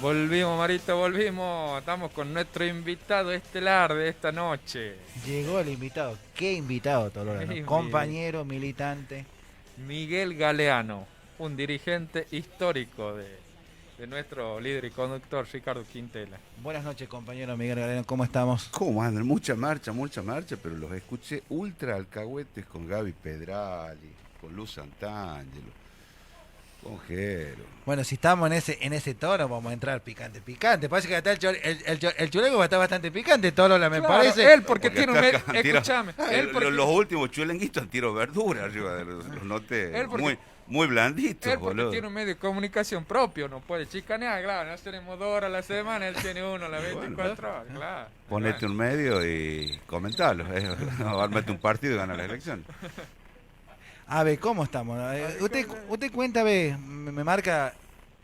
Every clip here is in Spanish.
Volvimos, Marito, volvimos. Estamos con nuestro invitado estelar de esta noche. Llegó el invitado. ¿Qué invitado, Tolorano? Compañero, militante. Miguel Galeano, un dirigente histórico de nuestro líder y conductor Ricardo Quintela. Buenas noches, compañero Miguel Galeno. ¿Cómo estamos? ¿Cómo andan? Mucha marcha, pero los escuché ultra alcahuetes con Gaby Pedrali, con Luz Santangelo, con Jero. Bueno, si estamos en ese tono, vamos a entrar picante. Parece que está el chuleco va a estar bastante picante, Tolola, me Claro, parece. él porque tiene un medio... Escúchame. Los últimos chulenguitos han tirado verdura arriba, los noté Él porque- muy blanditos, Él porque boludo. tiene un medio de comunicación propio, no puede chicanear, claro, nosotros tenemos 2 horas a la semana, él tiene uno a las 24 horas, claro. Ponete un medio y comentalo, ármate un partido y gana la elección. A ver, ¿cómo estamos? Usted cuenta, ve, me marca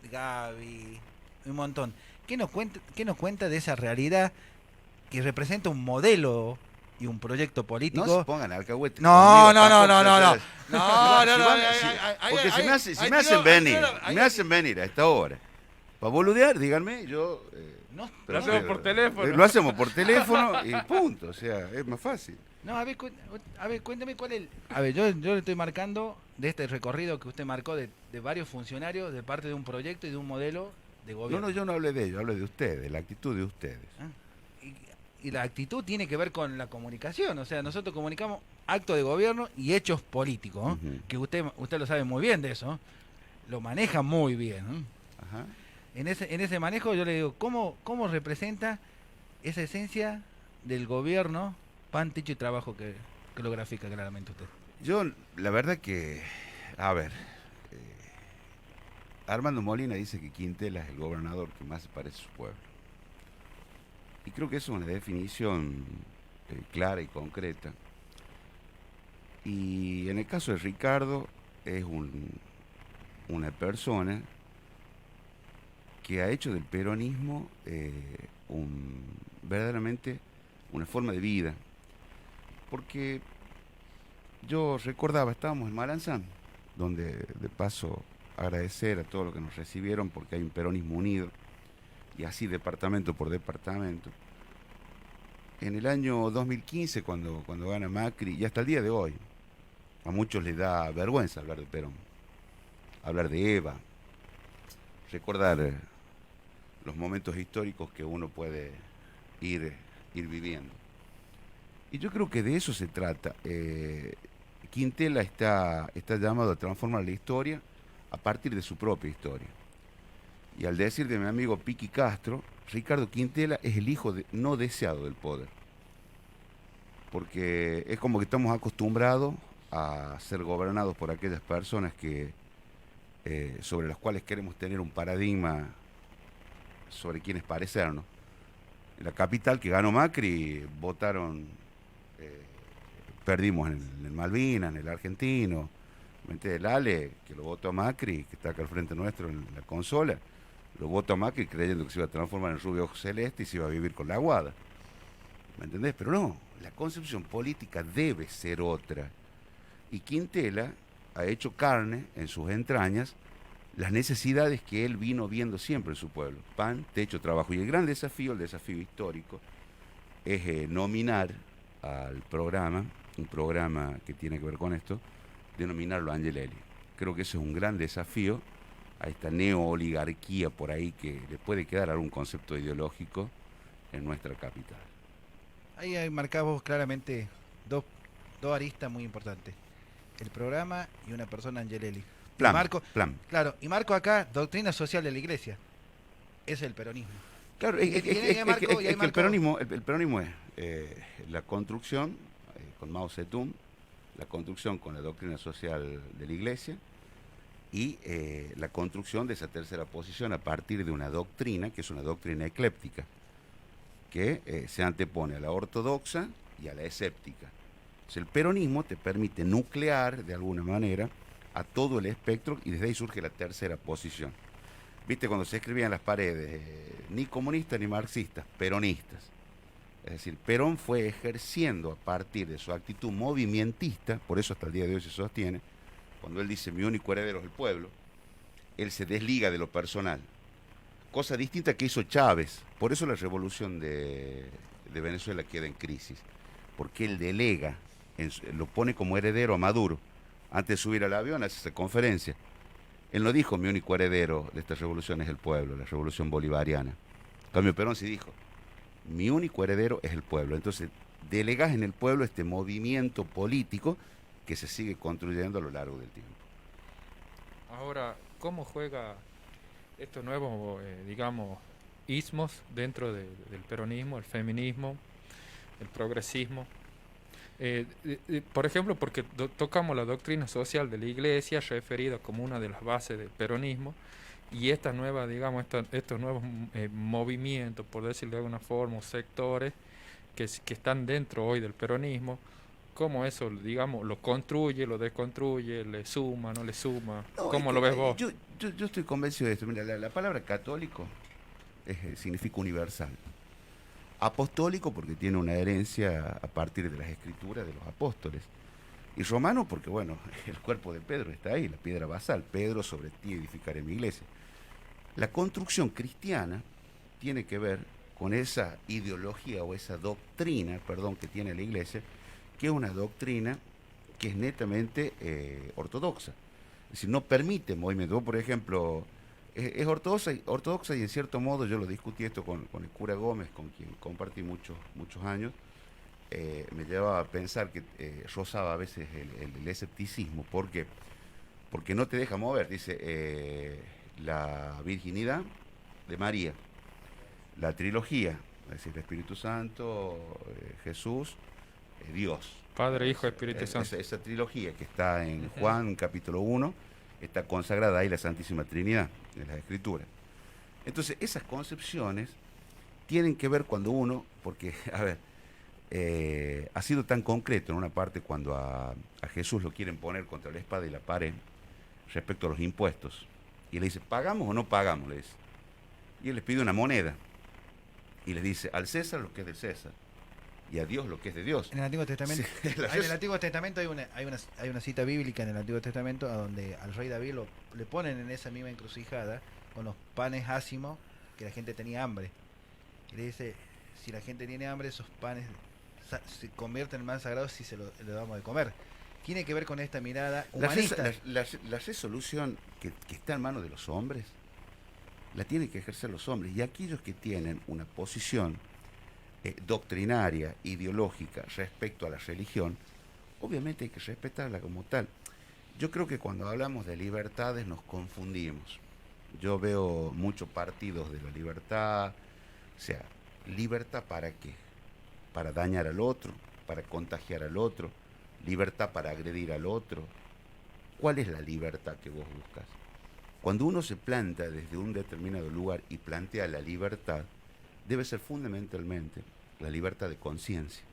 Gaby, un montón. ¿Qué nos cuenta de esa realidad que representa un modelo y un proyecto político? No se pongan alcahuetes. No. Porque si me hacen venir a esta hora para boludear, díganme, yo... Lo hacemos por teléfono. Lo hacemos por teléfono y punto, o sea, es más fácil. No, a ver, cuéntame cuál es. A ver, yo le estoy marcando de este recorrido que usted marcó de varios funcionarios, de parte de un proyecto y de un modelo de gobierno. Yo no hablé de ellos, hablé de ustedes, de la actitud de ustedes. Ah, y la actitud tiene que ver con la comunicación, o sea, nosotros comunicamos actos de gobierno y hechos políticos, ¿no? Ujú. Que usted lo sabe muy bien de eso, ¿no? Lo maneja muy bien, ¿no? Ajá. En ese manejo yo le digo, ¿cómo representa esa esencia del gobierno, pan, techo y trabajo que lo grafica claramente usted? Yo, la verdad que, a ver, Armando Molina dice que Quintela es el gobernador que más se parece a su pueblo. Y creo que eso es una definición clara y concreta. Y en el caso de Ricardo, es una persona que ha hecho del peronismo verdaderamente una forma de vida. Porque yo recordaba, estábamos en Maranzán, donde de paso agradecer a todos los que nos recibieron porque hay un peronismo unido, y así departamento por departamento. En el año 2015, cuando gana Macri, y hasta el día de hoy, a muchos les da vergüenza hablar de Perón, hablar de Eva, recordar los momentos históricos que uno puede ir viviendo. Y yo creo que de eso se trata. Quintela está llamado a transformar la historia a partir de su propia historia. Y al decir de mi amigo Piqui Castro, Ricardo Quintela es el hijo no deseado del poder. Porque es como que estamos acostumbrados a ser gobernados por aquellas personas sobre las cuales queremos tener un paradigma sobre quienes parecernos. En la capital que ganó Macri, perdimos en el Malvinas, en el Argentino. El Ale, que lo votó a Macri, que está acá al frente nuestro en la consola, lo votó a Macri creyendo que se iba a transformar en rubio ojo celeste y se iba a vivir con la aguada. ¿Me entendés? Pero no, la concepción política debe ser otra. Y Quintela ha hecho carne en sus entrañas las necesidades que él vino viendo siempre en su pueblo. Pan, techo, trabajo. Y el desafío histórico, es nominar al programa, un programa que tiene que ver con esto, denominarlo Angelelli. Creo que ese es un gran desafío a esta neooligarquía por ahí que le puede quedar algún concepto ideológico en nuestra capital. Ahí marcamos claramente dos aristas muy importantes. El programa y una persona, Angelelli. Plan. Claro, y marco acá doctrina social de la iglesia. Es el peronismo. Claro, es que el peronismo es la construcción con Mao Zedong, la construcción con la doctrina social de la iglesia y la construcción de esa tercera posición a partir de una doctrina que es una doctrina ecléptica, que se antepone a la ortodoxa y a la escéptica. Entonces, el peronismo te permite nuclear de alguna manera a todo el espectro y desde ahí surge la tercera posición. ¿Viste cuando se escribían en las paredes? Ni comunistas ni marxistas, peronistas. Es decir, Perón fue ejerciendo a partir de su actitud movimentista, por eso hasta el día de hoy se sostiene, cuando él dice mi único heredero es el pueblo, él se desliga de lo personal. cosa distinta que hizo Chávez. Por eso la revolución de Venezuela queda en crisis, porque él delega, lo pone como heredero a Maduro. Antes de subir al avión hace esa conferencia. Él no dijo mi único heredero de esta revolución es el pueblo, la revolución bolivariana. En cambio Perón sí dijo, mi único heredero es el pueblo. Entonces delegas en el pueblo este movimiento político que se sigue construyendo a lo largo del tiempo. Ahora, ¿cómo juega estos nuevos, digamos, ismos dentro del peronismo, el feminismo, el progresismo? Por ejemplo, porque tocamos la doctrina social de la Iglesia, referida como una de las bases del peronismo, y estas nuevas, digamos, estos nuevos movimientos, por decirlo de alguna forma, o sectores que están dentro hoy del peronismo, cómo eso, digamos, lo construye, lo desconstruye, le suma, no le suma. No, ¿Cómo lo ves vos? Yo estoy convencido de esto. Mira, la palabra católico significa universal. Apostólico porque tiene una herencia a partir de las escrituras de los apóstoles. Y romano porque, bueno, el cuerpo de Pedro está ahí, la piedra basal. Pedro, sobre ti edificaré mi iglesia. La construcción cristiana tiene que ver con esa ideología o esa doctrina, que tiene la iglesia, que es una doctrina que es netamente ortodoxa. Es decir, no permite movimiento. Vos, por ejemplo, es ortodoxa y en cierto modo, yo lo discutí esto con el cura Gómez, con quien compartí muchos años, me llevaba a pensar que rozaba a veces el escepticismo. ¿Por qué? Porque no te deja mover. Dice, la virginidad de María, la trilogía, es decir, el Espíritu Santo, Jesús, Dios. Padre, Hijo, Espíritu Santo. Esa trilogía que está en Juan capítulo 1, está consagrada ahí la Santísima Trinidad en las Escrituras. Entonces, esas concepciones tienen que ver cuando uno, porque, a ver, ha sido tan concreto en una parte cuando a Jesús lo quieren poner contra la espada y la pared respecto a los impuestos. Y le dice, ¿pagamos o no pagamos? Le dice. Y él les pide una moneda. Y les dice, al César lo que es del César. Y a Dios lo que es de Dios. En el Antiguo Testamento, Sí, en el Antiguo Testamento hay una cita bíblica en el Antiguo Testamento a donde al rey David le ponen en esa misma encrucijada con los panes ácimos que la gente tenía hambre. Y le dice, si la gente tiene hambre, esos panes se convierten en más sagrados si le damos de comer. Tiene que ver con esta mirada humanista. La resolución que está en manos de los hombres, la tienen que ejercer los hombres. Y aquellos que tienen una posición doctrinaria, ideológica respecto a la religión, obviamente hay que respetarla como tal. Yo creo que cuando hablamos de libertades nos confundimos. Yo veo muchos partidos de la libertad, o sea, ¿libertad para qué? Para dañar al otro, para contagiar al otro, libertad para agredir al otro. ¿Cuál es la libertad que vos buscas? Cuando uno se planta desde un determinado lugar y plantea la libertad, debe ser fundamentalmente la libertad de conciencia.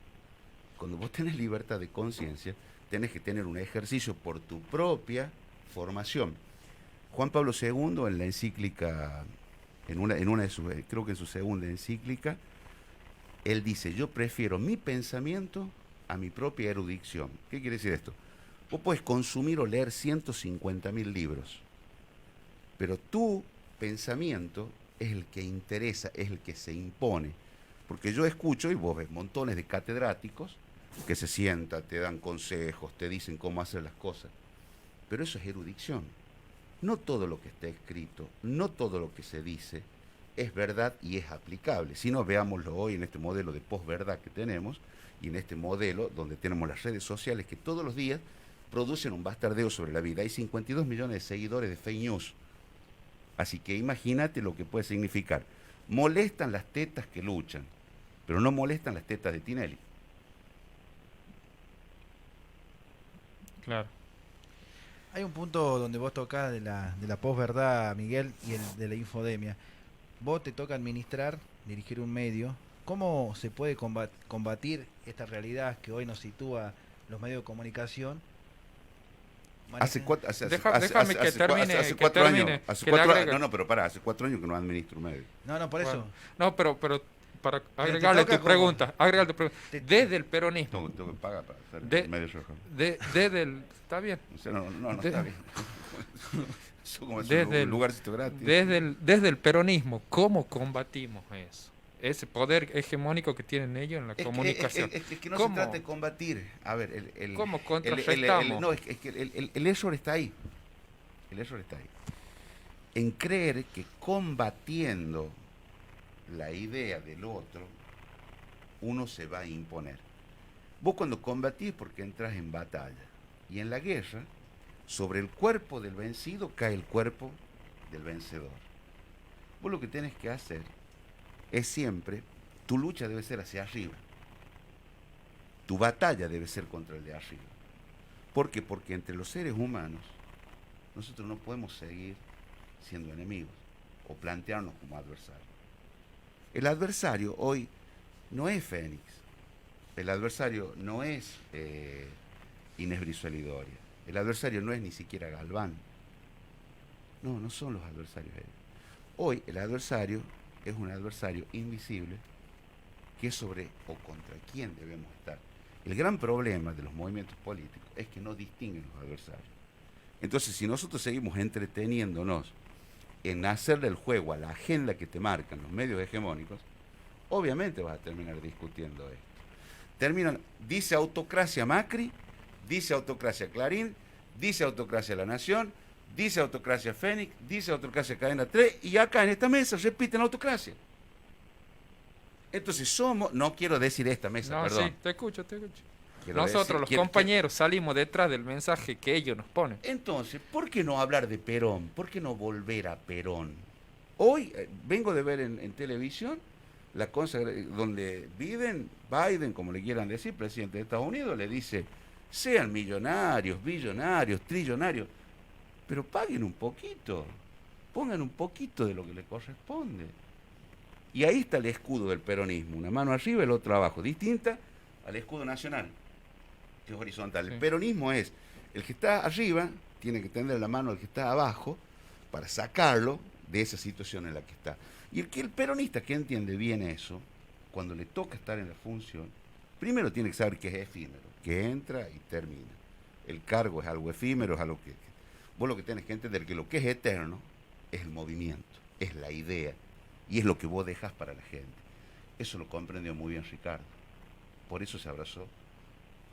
Cuando vos tenés libertad de conciencia, tenés que tener un ejercicio por tu propia formación. Juan Pablo II en la encíclica, en una de sus, creo que en su segunda encíclica, él dice, yo prefiero mi pensamiento a mi propia erudición. ¿Qué quiere decir esto? Vos podés consumir o leer 150.000 libros, pero tu pensamiento es el que interesa, es el que se impone. Porque yo escucho y vos ves montones de catedráticos que se sientan, te dan consejos, te dicen cómo hacer las cosas. Pero eso es erudición. No todo lo que está escrito, no todo lo que se dice es verdad y es aplicable. Si no, veámoslo hoy en este modelo de posverdad que tenemos y en este modelo donde tenemos las redes sociales que todos los días producen un bastardeo sobre la vida. Hay 52 millones de seguidores de fake news. Así que imagínate lo que puede significar. Molestan las tetas que luchan, pero no molestan las tetas de Tinelli. Claro. Hay un punto donde vos tocás de la posverdad, Miguel, y el de la infodemia. Vos te toca administrar, dirigir un medio. ¿Cómo se puede combatir esta realidad que hoy nos sitúa los medios de comunicación? Hace 4 termine, años. No, pero pará, hace 4 años que no administro un medio. No, por eso. No, pero para agregarle tu pregunta, desde el peronismo. Tengo que pagar para hacer medio rojo. Desde el... ¿Está bien? O sea, no está bien. Eso como es desde un lugarcito gratis. desde el peronismo, ¿cómo combatimos eso? Ese poder hegemónico que tienen ellos en la comunicación. Es que no ¿Cómo? se trata de combatir. A ver, ¿Cómo contrarrestamos? no, es que el error está ahí. El error está ahí. En creer que combatiendo la idea del otro, uno se va a imponer. Vos cuando combatís porque entras en batalla. Y en la guerra, sobre el cuerpo del vencido cae el cuerpo del vencedor. Vos lo que tenés que hacer es siempre, tu lucha debe ser hacia arriba. Tu batalla debe ser contra el de arriba. ¿Por qué? Porque entre los seres humanos nosotros no podemos seguir siendo enemigos o plantearnos como adversarios. El adversario hoy no es Fénix. El adversario no es Inés Brizuela y Doria. El adversario no es ni siquiera Galván. No, no son los adversarios ellos. Hoy el adversario es un adversario invisible que es sobre o contra quién debemos estar. El gran problema de los movimientos políticos es que no distinguen los adversarios. Entonces, si nosotros seguimos entreteniéndonos en hacerle el juego a la agenda que te marcan los medios hegemónicos, obviamente vas a terminar discutiendo esto. Dice autocracia Macri, dice autocracia Clarín, dice autocracia La Nación, dice autocracia Fénix, dice autocracia Cadena 3, y acá en esta mesa repiten autocracia. Entonces no quiero decir esta mesa, No, perdón. sí, te escucho. Quiero Nosotros, decir- los compañeros, salimos detrás del mensaje que ellos nos ponen. Entonces, ¿por qué no hablar de Perón? ¿Por qué no volver a Perón? Hoy vengo de ver en televisión la cosa donde Biden, como le quieran decir, presidente de Estados Unidos, le dice, sean millonarios, billonarios, trillonarios, pero paguen un poquito, pongan un poquito de lo que le corresponde. Y ahí está el escudo del peronismo, una mano arriba y la otra abajo, distinta al escudo nacional, que es horizontal. Sí. El peronismo es, el que está arriba tiene que tender la mano al que está abajo para sacarlo de esa situación en la que está. Y el peronista que entiende bien eso, cuando le toca estar en la función, primero tiene que saber que es efímero, que entra y termina. El cargo es algo efímero, es algo que... Vos lo que tenés que entender que lo que es eterno es el movimiento, es la idea, y es lo que vos dejas para la gente. Eso lo comprendió muy bien Ricardo. Por eso se abrazó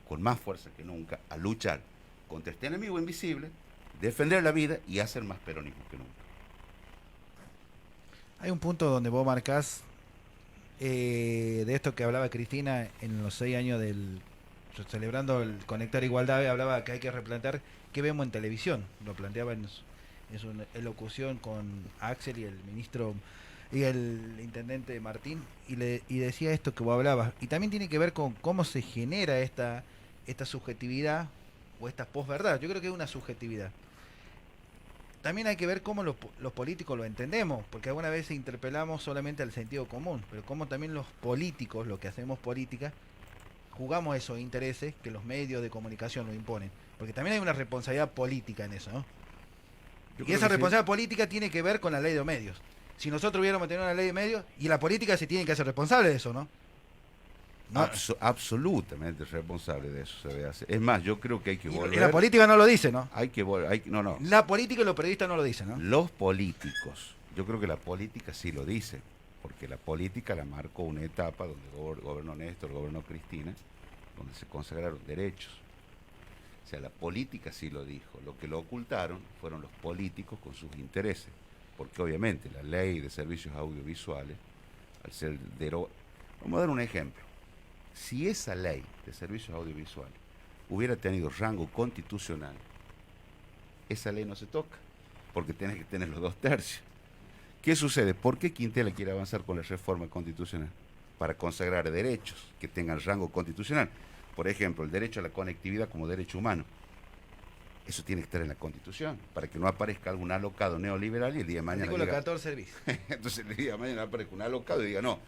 con más fuerza que nunca a luchar contra este enemigo invisible, defender la vida y hacer más peronismo que nunca. Hay un punto donde vos marcás de esto que hablaba Cristina en los 6 años celebrando el Conectar Igualdad, hablaba que hay que replantear qué vemos en televisión. Lo planteaba en su elocución con Axel y el ministro y el intendente Martín, y decía esto que vos hablabas. Y también tiene que ver con cómo se genera esta subjetividad o esta posverdad. Yo creo que es una subjetividad. También hay que ver cómo los políticos lo entendemos, porque alguna vez interpelamos solamente al sentido común, pero cómo también los políticos, los que hacemos política, jugamos esos intereses que los medios de comunicación nos imponen. Porque también hay una responsabilidad política en eso, ¿no? Y esa responsabilidad política tiene que ver con la ley de medios. Si nosotros hubiéramos tenido una ley de medios, y la política se tiene que hacer responsable de eso, ¿no? Absolutamente responsable de eso se debe hacer. Es más, yo creo que hay que volver... Y la política no lo dice, ¿no? Hay que volver... No. La política y los periodistas no lo dicen, ¿no? Los políticos, yo creo que la política sí lo dice, porque la política la marcó una etapa donde gobernó Néstor, gobernó Cristina, donde se consagraron derechos. O sea, la política sí lo dijo. Lo que lo ocultaron fueron los políticos con sus intereses, porque obviamente la ley de servicios audiovisuales, al ser vamos a dar un ejemplo. Si esa ley de servicios audiovisuales hubiera tenido rango constitucional, esa ley no se toca, porque tiene que tener los 2/3. ¿Qué sucede? ¿Por qué Quintela quiere avanzar con la reforma constitucional? Para consagrar derechos que tengan rango constitucional. Por ejemplo, el derecho a la conectividad como derecho humano. Eso tiene que estar en la Constitución, para que no aparezca algún alocado neoliberal y el día de mañana Artículo diga... 14 bis. Entonces el día de mañana aparezca un alocado y diga, no,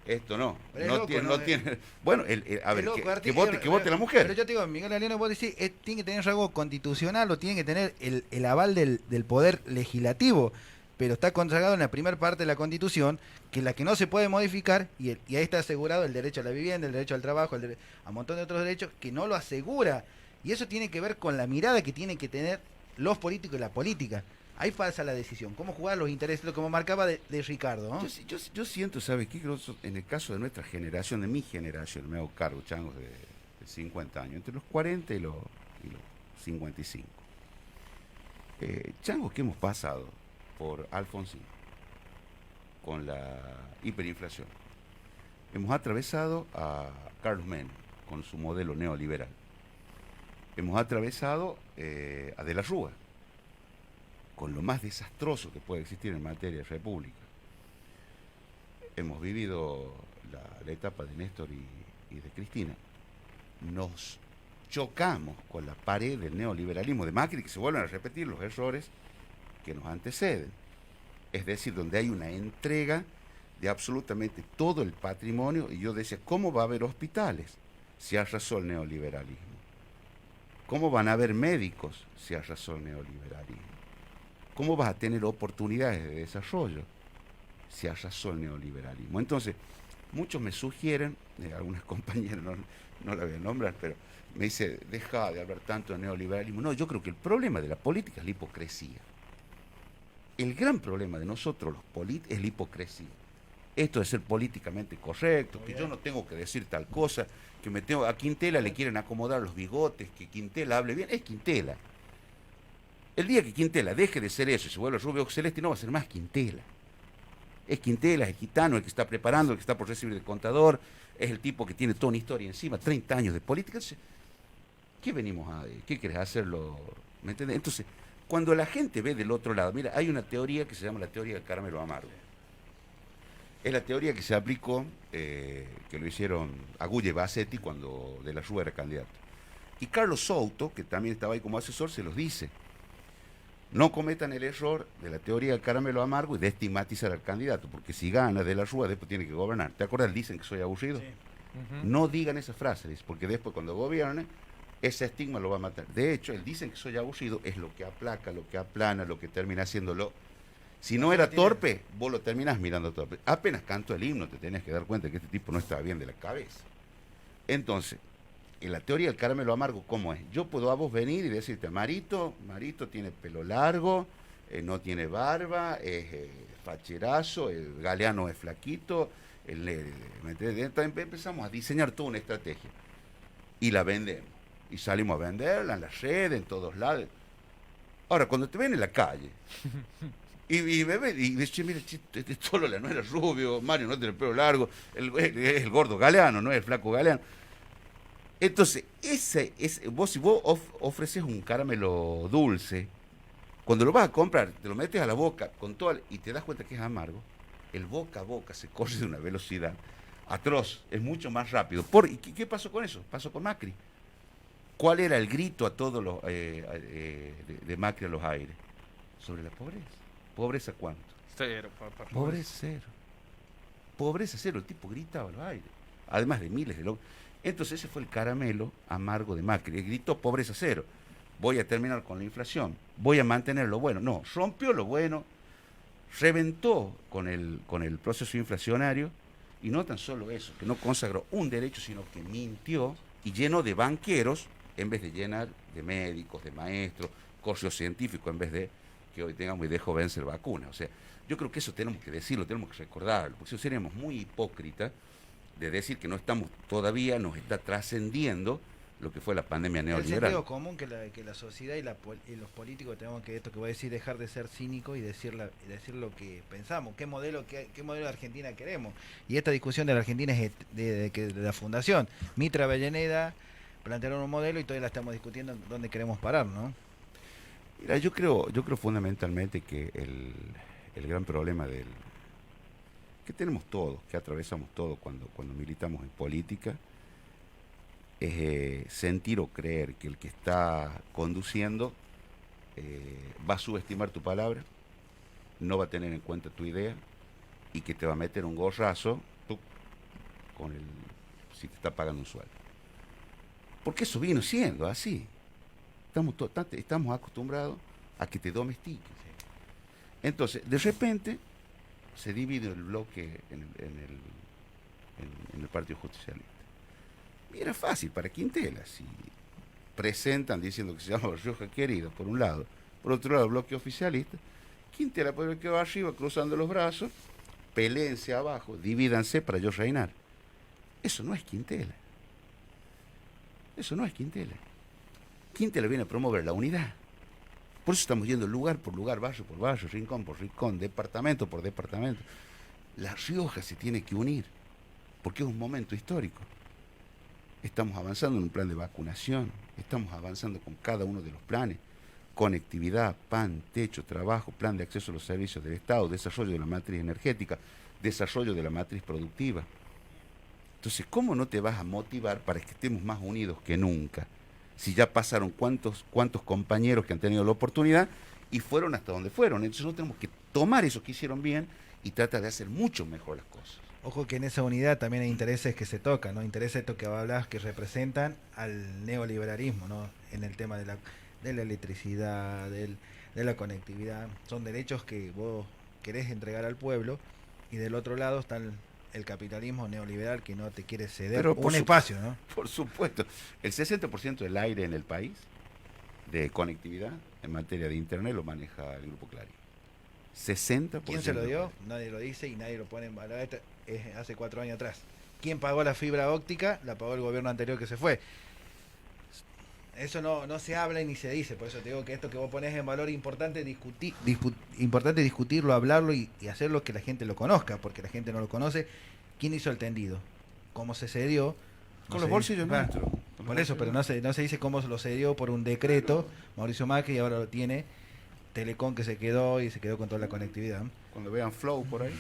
esto no, Pero es no loco, tiene, ¿no? no tiene... Bueno, a ver, loco, que vote la mujer. Pero yo te digo, Miguel Alieno, vos decís, tiene que tener rango constitucional o tiene que tener el aval del poder legislativo, pero está consagrado en la primera parte de la Constitución, que es la que no se puede modificar, y ahí está asegurado el derecho a la vivienda, el derecho al trabajo, a un montón de otros derechos, que no lo asegura. Y eso tiene que ver con la mirada que tienen que tener los políticos y la política. Ahí pasa la decisión. ¿Cómo jugar los intereses? Lo que me marcaba de Ricardo, ¿no? Yo siento, ¿sabes qué? En el caso de nuestra generación, de mi generación, me hago cargo, changos de 50 años, entre los 40 y los 55. Changos que hemos pasado por Alfonsín, con la hiperinflación. Hemos atravesado a Carlos Menem, con su modelo neoliberal. Hemos atravesado a De la Rúa, con lo más desastroso que puede existir en materia de república. Hemos vivido la etapa de Néstor y de Cristina. Nos chocamos con la pared del neoliberalismo de Macri, que se vuelven a repetir los errores que nos anteceden. Es decir, donde hay una entrega de absolutamente todo el patrimonio, y yo decía, ¿cómo va a haber hospitales si arrasó el neoliberalismo? ¿Cómo van a haber médicos si arrasó el neoliberalismo? ¿Cómo vas a tener oportunidades de desarrollo si arrasó el neoliberalismo? Entonces, muchos me sugieren, algunas compañeras no la voy a nombrar, pero me dice, deja de hablar tanto de neoliberalismo. No, yo creo que el problema de la política es la hipocresía. El gran problema de nosotros los políticos es la hipocresía. Esto de ser políticamente correcto, que yo no tengo que decir tal cosa, que a Quintela le quieren acomodar los bigotes, que Quintela hable bien, es Quintela. El día que Quintela deje de ser eso y se vuelva rubio celeste, no va a ser más Quintela. Es Quintela, es el gitano, el que está preparando, el que está por recibir de contador, es el tipo que tiene toda una historia encima, 30 años de política. Entonces, ¿qué venimos a...? ¿Qué querés hacerlo? ¿Me entiendes? Entonces, cuando la gente ve del otro lado, mira, hay una teoría que se llama la teoría del caramelo amargo. Es la teoría que se aplicó, que lo hicieron Agulla y Bassetti cuando De la Rúa era candidato. Y Carlos Souto, que también estaba ahí como asesor, se los dice. No cometan el error de la teoría del caramelo amargo y de estigmatizar al candidato, porque si gana De la Rúa, después tiene que gobernar. ¿Te acuerdas? Dicen que soy aburrido. Sí. No digan esa frase, porque después cuando gobierne, ese estigma lo va a matar. De hecho, el dicen que soy aburrido es lo que aplaca, lo que aplana, lo que termina haciéndolo. Si no era torpe, vos lo terminás mirando torpe. Apenas canto el himno, te tenías que dar cuenta que este tipo no estaba bien de la cabeza. Entonces, en la teoría del caramelo amargo, ¿cómo es? Yo puedo a vos venir y decirte, Marito tiene pelo largo, no tiene barba, es facherazo, el Galeano es flaquito, empezamos a diseñar toda una estrategia y la vendemos. Y salimos a venderla en las redes, en todos lados. Ahora, cuando te ven en la calle y bebé, y dices, mira, Tolola no era rubio, Mario no tiene el pelo largo, es el gordo Galeano, no es el flaco Galeano. Entonces, vos si vos ofreces un caramelo dulce, cuando lo vas a comprar, te lo metes a la boca y te das cuenta que es amargo, el boca a boca se corre de una velocidad atroz, es mucho más rápido. ¿Y qué pasó con eso? Pasó con Macri. ¿Cuál era el grito a todos los de Macri a los aires? Sobre la pobreza. ¿Pobreza cuánto? Cero, papá. Pobreza cero. Pobreza cero, el tipo gritaba a los aires. Además de miles de locos. Entonces ese fue el caramelo amargo de Macri. Gritó pobreza cero. Voy a terminar con la inflación. Voy a mantener lo bueno. No, rompió lo bueno, reventó con el proceso inflacionario, y no tan solo eso, que no consagró un derecho, sino que mintió y llenó de banqueros en vez de llenar de médicos, de maestros, correo científico, en vez de que hoy tengamos y dejo vencer vacunas. O sea, yo creo que eso tenemos que decirlo, tenemos que recordarlo, porque si no seríamos muy hipócritas de decir que no estamos todavía, nos está trascendiendo lo que fue la pandemia neoliberal. Es sentido común que la sociedad y los políticos tenemos que, esto que voy a decir, dejar de ser cínicos y decir lo que pensamos, qué modelo de Argentina queremos. Y esta discusión de la Argentina es de la Fundación Mitra Avellaneda plantearon un modelo y todavía la estamos discutiendo en dónde queremos parar, ¿no? Mira, yo creo fundamentalmente que el gran problema que tenemos todos, que atravesamos todos cuando militamos en política, es sentir o creer que el que está conduciendo va a subestimar tu palabra, no va a tener en cuenta tu idea y que te va a meter un gorrazo si te está pagando un sueldo. Porque eso vino siendo así. Estamos acostumbrados a que te domestiques. Entonces, de repente, se divide el bloque en el Partido Justicialista. Y era fácil para Quintela, si presentan diciendo que se llama Rioja Querida, por un lado, por otro lado el bloque oficialista. Quintela puede haber quedado arriba, cruzando los brazos, peleense abajo, divídanse para yo reinar. Eso no es Quintela. Eso no es Quintela. Quintela viene a promover la unidad. Por eso estamos yendo lugar por lugar, barrio por barrio, rincón por rincón, departamento por departamento. La Rioja se tiene que unir, porque es un momento histórico. Estamos avanzando en un plan de vacunación, estamos avanzando con cada uno de los planes, conectividad, pan, techo, trabajo, plan de acceso a los servicios del Estado, desarrollo de la matriz energética, desarrollo de la matriz productiva. Entonces, ¿cómo no te vas a motivar para que estemos más unidos que nunca? Si ya pasaron cuántos compañeros que han tenido la oportunidad y fueron hasta donde fueron. Entonces, no tenemos que tomar eso que hicieron bien y tratar de hacer mucho mejor las cosas. Ojo que en esa unidad también hay intereses que se tocan, ¿no? Intereses estos que hablas que representan al neoliberalismo, ¿no? En el tema de la electricidad, de la conectividad. Son derechos que vos querés entregar al pueblo y del otro lado está el capitalismo neoliberal que no te quiere ceder un espacio, ¿no? Por supuesto. El 60% del aire en el país de conectividad en materia de internet lo maneja el Grupo Clarín. 60%. ¿Quién se lo dio? Nadie lo dice y nadie lo pone en valor. Esto es hace 4 años atrás. ¿Quién pagó la fibra óptica? La pagó el gobierno anterior que se fue. Eso no se habla y ni se dice. Por eso te digo que esto que vos ponés en valor es importante importante discutirlo, hablarlo y hacerlo que la gente lo conozca, porque la gente no lo conoce. ¿Quién hizo el tendido? ¿Cómo se cedió? Con los bolsillos nuestros. Por eso, pero no se dice cómo se lo cedió por un decreto Mauricio Macri y ahora lo tiene Telecom, que se quedó con toda la conectividad. Cuando vean Flow por ahí.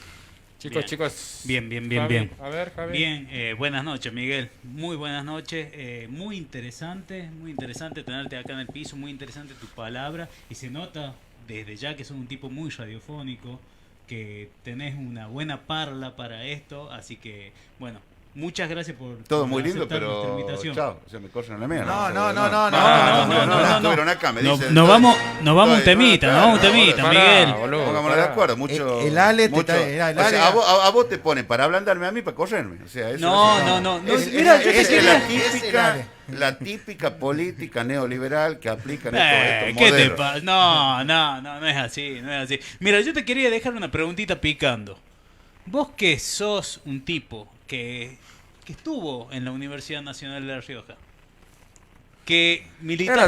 Chicos. Bien. Javi, a ver, Javi. Bien, buenas noches, Miguel. Muy buenas noches. Muy interesante tenerte acá en el piso, muy interesante tu palabra. Y se nota desde ya que sos un tipo muy radiofónico, que tenés una buena parla para esto. Así que, bueno, muchas gracias por todo muy lindo, aceptar nuestra pero invitación. chao, se me corren la mía. No. Estuvieron acá, me dicen. Nos vamos un temita, Miguel. Pongámonos de acuerdo, mucho. El Ale mucho, a vos te ponen para ablandarme a mí, para correrme. O sea, eso No. Mira, es la típica política neoliberal que aplican estos ¿qué modelos. te pasa? No es así. Mira, yo te quería dejar una preguntita picando. Vos que sos un tipo que estuvo en la Universidad Nacional de La Rioja, que militaste Era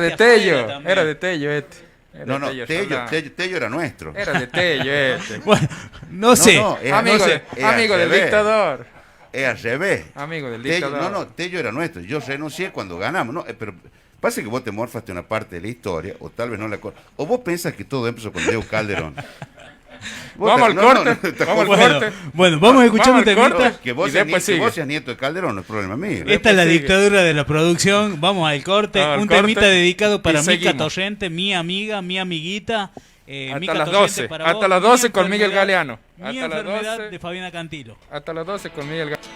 de Tello este. No, Tello era nuestro. Era de Tello este. Bueno, no sé. Amigo del dictador. Es al revés. Amigo del Tello, dictador. Tello era nuestro. Yo renuncié cuando ganamos. No, pero pasa que vos te morfaste una parte de la historia, o tal vez no la... O vos pensás que todo empezó con Diego Calderón. Vamos al corte. Bueno, vamos a escuchar un temita. Que vos seas nieto de Calderón no es problema mío. Esta es la dictadura de la producción. Vamos al corte. Un temita dedicado para Mica Torrente, mi amiga, mi amiguita. Hasta las 12. Hasta las 12 con Miguel Galeano. Mi enfermedad de Fabiana Cantilo. Hasta las 12 con Miguel Galeano.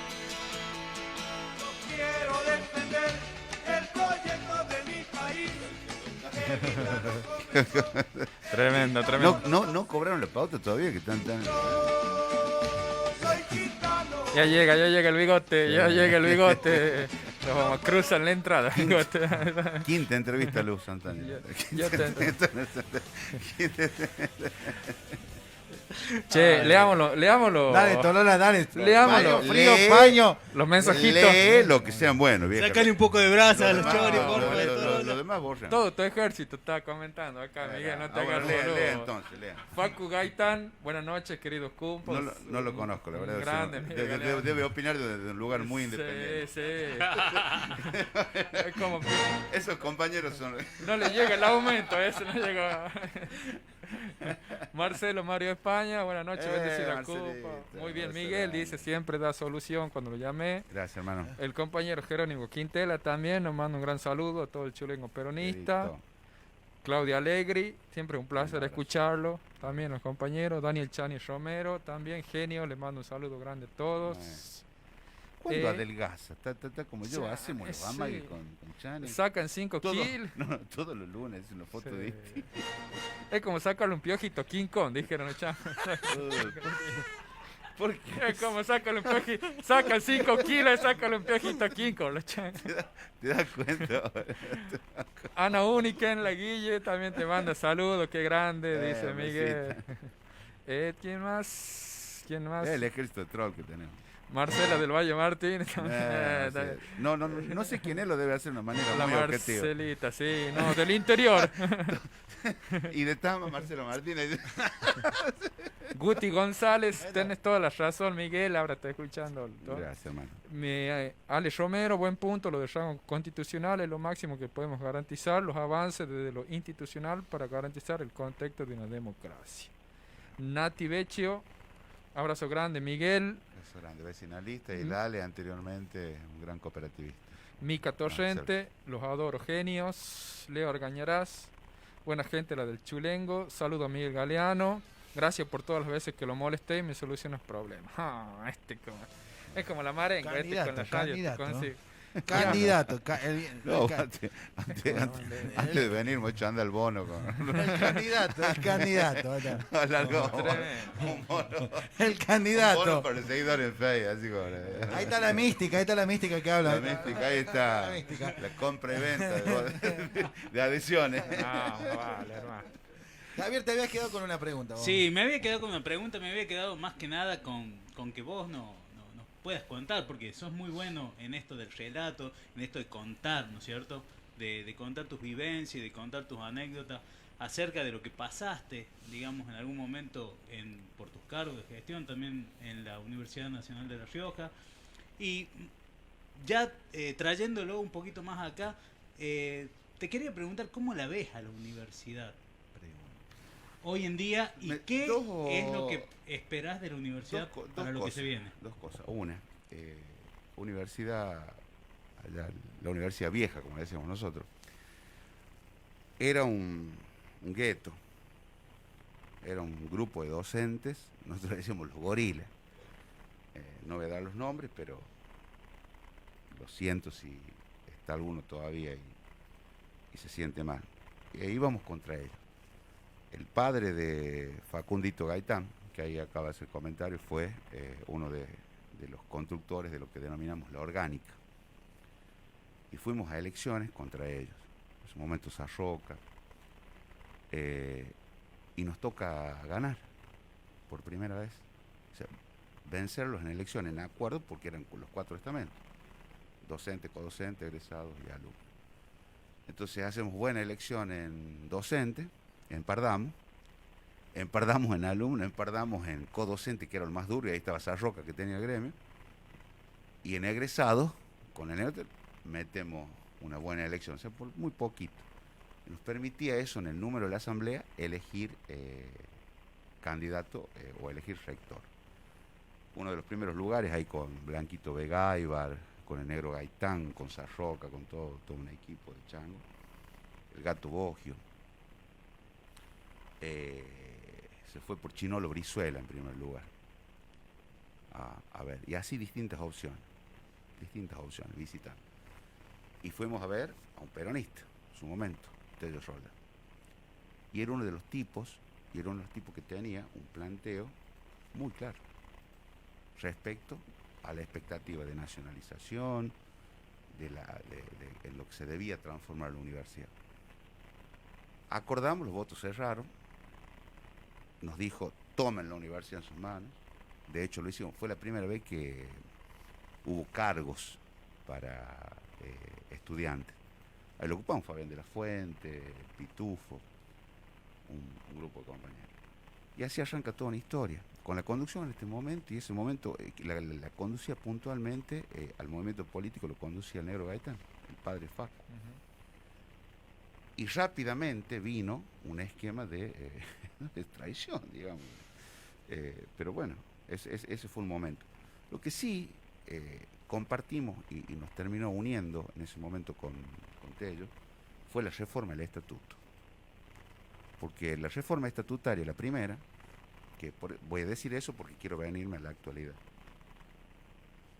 Tremendo. No cobraron la pauta todavía, que están tan... Ya llega el bigote. Nos vamos, cruzan la entrada. Quinta entrevista a Luz Santana. Che, leámoslo. Dale, Tolola, dale. Leámoslo. Paño, frío, paño. Los mensajitos. Lee lo que sean buenos, vieja. Sácale un poco de brasa a los choris, por favor. Lo demás borran. Todo tu ejército está comentando acá, Miguel, no te hagas lee entonces, lea. Facu Gaitán, buenas noches, queridos cumpos. No lo conozco, la verdad. Grande, debe opinar desde un lugar muy independiente. Sí. Es como... Esos compañeros son... No le llega el aumento, ese no llega. Marcelo Mario España, buenas noches, bendecida Cupa. Muy bien, Miguel dice siempre da solución cuando lo llamé. Gracias, hermano. El compañero Jerónimo Quintela también nos manda un gran saludo a todo el chulengo peronista. Listo. Claudia Alegri, siempre un placer escucharlo. También los compañeros, Daniel Chani Romero, también genio, le mando un saludo grande a todos. ¿Cuándo adelgaza? Está como yo, hacemos los amagues con Chani. Sacan 5 kilos. No, todos los lunes es una foto de... Es como sacarle un piojito King Kong, dijeron los chavos. ¿Por qué? Es como saca el 5 kilos y saca un piojito Kinko. ¿Te das cuenta? Ana Única en la Guille también te manda saludos, qué grande, dice Miguel. ¿Quién más? ¿Quién más? El ejército de troll que tenemos. Marcela del Valle Martínez. Sí. No sé quién es, lo debe hacer de una manera La muy objetiva. Marcelita, sí, no, del interior. Y de Tama, Marcelo Martínez. Guti González, tenés toda la razón, Miguel, ahora está escuchando. Gracias, hermano. Alex Romero, buen punto, lo de rango constitucional es lo máximo que podemos garantizar, los avances desde lo institucional para garantizar el contexto de una democracia. Nati Vecchio, abrazo grande, Miguel. Abrazo grande, vecinalista, y Lale, anteriormente un gran cooperativista. Mica Torrente, los adoro, genios. Leo Argañarás, buena gente la del Chulengo. Saludo a Miguel Galeano. Gracias por todas las veces que lo molesté y me solucionas problemas. Es como la marenga, con la radio. Candidato. No, antes de venir me anda el bono con El candidato. un mono. El candidato. Un mono para el seguidor en Facebook, así como. Ahí está la mística que habla. La mística, ahí está. La mística. La compra y venta de adhesiones. Vale, hermano. Javier, te habías quedado con una pregunta. ¿Vos? Sí, me había quedado con una pregunta, me había quedado más que nada con que vos nos puedas contar, porque sos muy bueno en esto del relato, en esto de contar, ¿no es cierto? De contar tus vivencias, de contar tus anécdotas acerca de lo que pasaste, digamos, en algún momento por tus cargos de gestión, también en la Universidad Nacional de La Rioja. Y ya trayéndolo un poquito más acá, te quería preguntar cómo la ves a la universidad hoy en día y qué es lo que esperás de la universidad para lo que se viene. Dos cosas. Una, universidad, la universidad vieja, como decíamos nosotros, era un gueto, era un grupo de docentes, nosotros decíamos los gorilas. No voy a dar los nombres, pero lo siento si está alguno todavía y se siente mal. Y íbamos contra ellos. El padre de Facundito Gaitán, que ahí acaba de hacer comentario, fue uno de los constructores de lo que denominamos la orgánica. Y fuimos a elecciones contra ellos. En su momento Sarroca. Y nos toca ganar por primera vez. O sea, vencerlos en elecciones, en acuerdo, porque eran los 4 estamentos. Docente, codocente, egresados y alumnos. Entonces hacemos buena elección en docente, empardamos en alumno, empardamos en codocente, que era el más duro, y ahí estaba Sarroca, que tenía el gremio, y en egresados, con el neutro, metemos una buena elección, o sea, por muy poquito. Nos permitía eso, en el número de la asamblea, elegir candidato o elegir rector. Uno de los primeros lugares, ahí con Blanquito Vegáibar, con el negro Gaitán, con Sarroca, con todo un equipo de chango, el Gato Bogio. Se fue por Chinolo Brizuela en primer lugar. A ver, y así distintas opciones, visitar. Y fuimos a ver a un peronista, en su momento, Tello Roldán. Y era uno de los tipos que tenía un planteo muy claro respecto a la expectativa de nacionalización, en lo que se debía transformar la universidad. Acordamos, los votos cerraron, nos dijo, tomen la universidad en sus manos. De hecho lo hicimos, fue la primera vez que hubo cargos para estudiantes. Ahí lo ocupamos Fabián de la Fuente, Pitufo, un grupo de compañeros. Y así arranca toda una historia, con la conducción en este momento, y ese momento la conducía puntualmente, al movimiento político lo conducía el negro Gaitán, el padre Facu. Y rápidamente vino un esquema de traición, digamos. Pero bueno, ese fue un momento. Lo que sí compartimos y nos terminó uniendo en ese momento con Tello fue la reforma del estatuto. Porque la reforma estatutaria, la primera, voy a decir eso porque quiero venirme a la actualidad.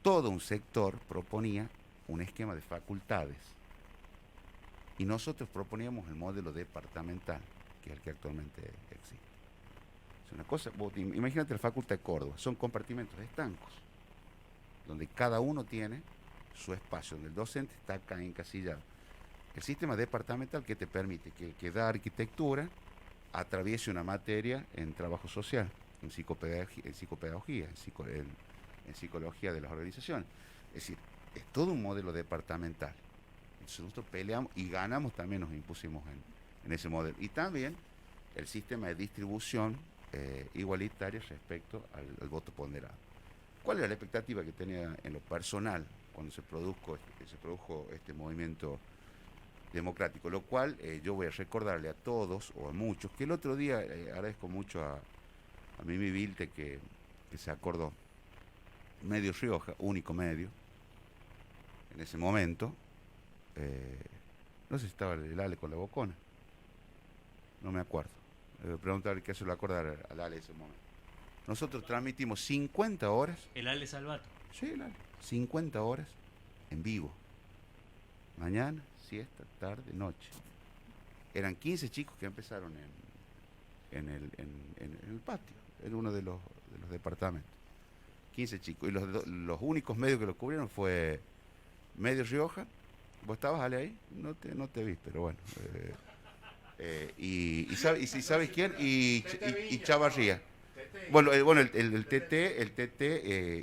Todo un sector proponía un esquema de facultades. Y nosotros proponíamos el modelo departamental, que es el que actualmente existe. O Es una cosa, imagínate la Facultad de Córdoba, son compartimentos estancos, donde cada uno tiene su espacio, donde el docente está acá encasillado. El sistema departamental que te permite que el que da arquitectura atraviese una materia en trabajo social, en psicopedagogía, en psicología de las organizaciones. Es decir, es todo un modelo departamental. Entonces nosotros peleamos y ganamos, también nos impusimos en ese modelo. Y también el sistema de distribución igualitaria respecto al voto ponderado. ¿Cuál era la expectativa que tenía en lo personal cuando se produjo este movimiento democrático? Lo cual yo voy a recordarle a todos o a muchos, que el otro día agradezco mucho a Mimi Vilte que se acordó. Medio Rioja, único medio, en ese momento, no sé si estaba el Ale con la bocona, no me acuerdo. Preguntarle qué se lo acordar al Ale ese momento. Nosotros transmitimos 50 horas. El Ale Salvato. Sí, el Ale. 50 horas en vivo. Mañana, siesta, tarde, noche. Eran 15 chicos que empezaron en el patio, en uno de los departamentos. 15 chicos. Y los únicos medios que lo cubrieron fue Medio Rioja. ¿Vos estabas, Ale, ahí? No te vi, pero bueno. ¿Sabes quién? Y Chavarría. Bueno, el TT,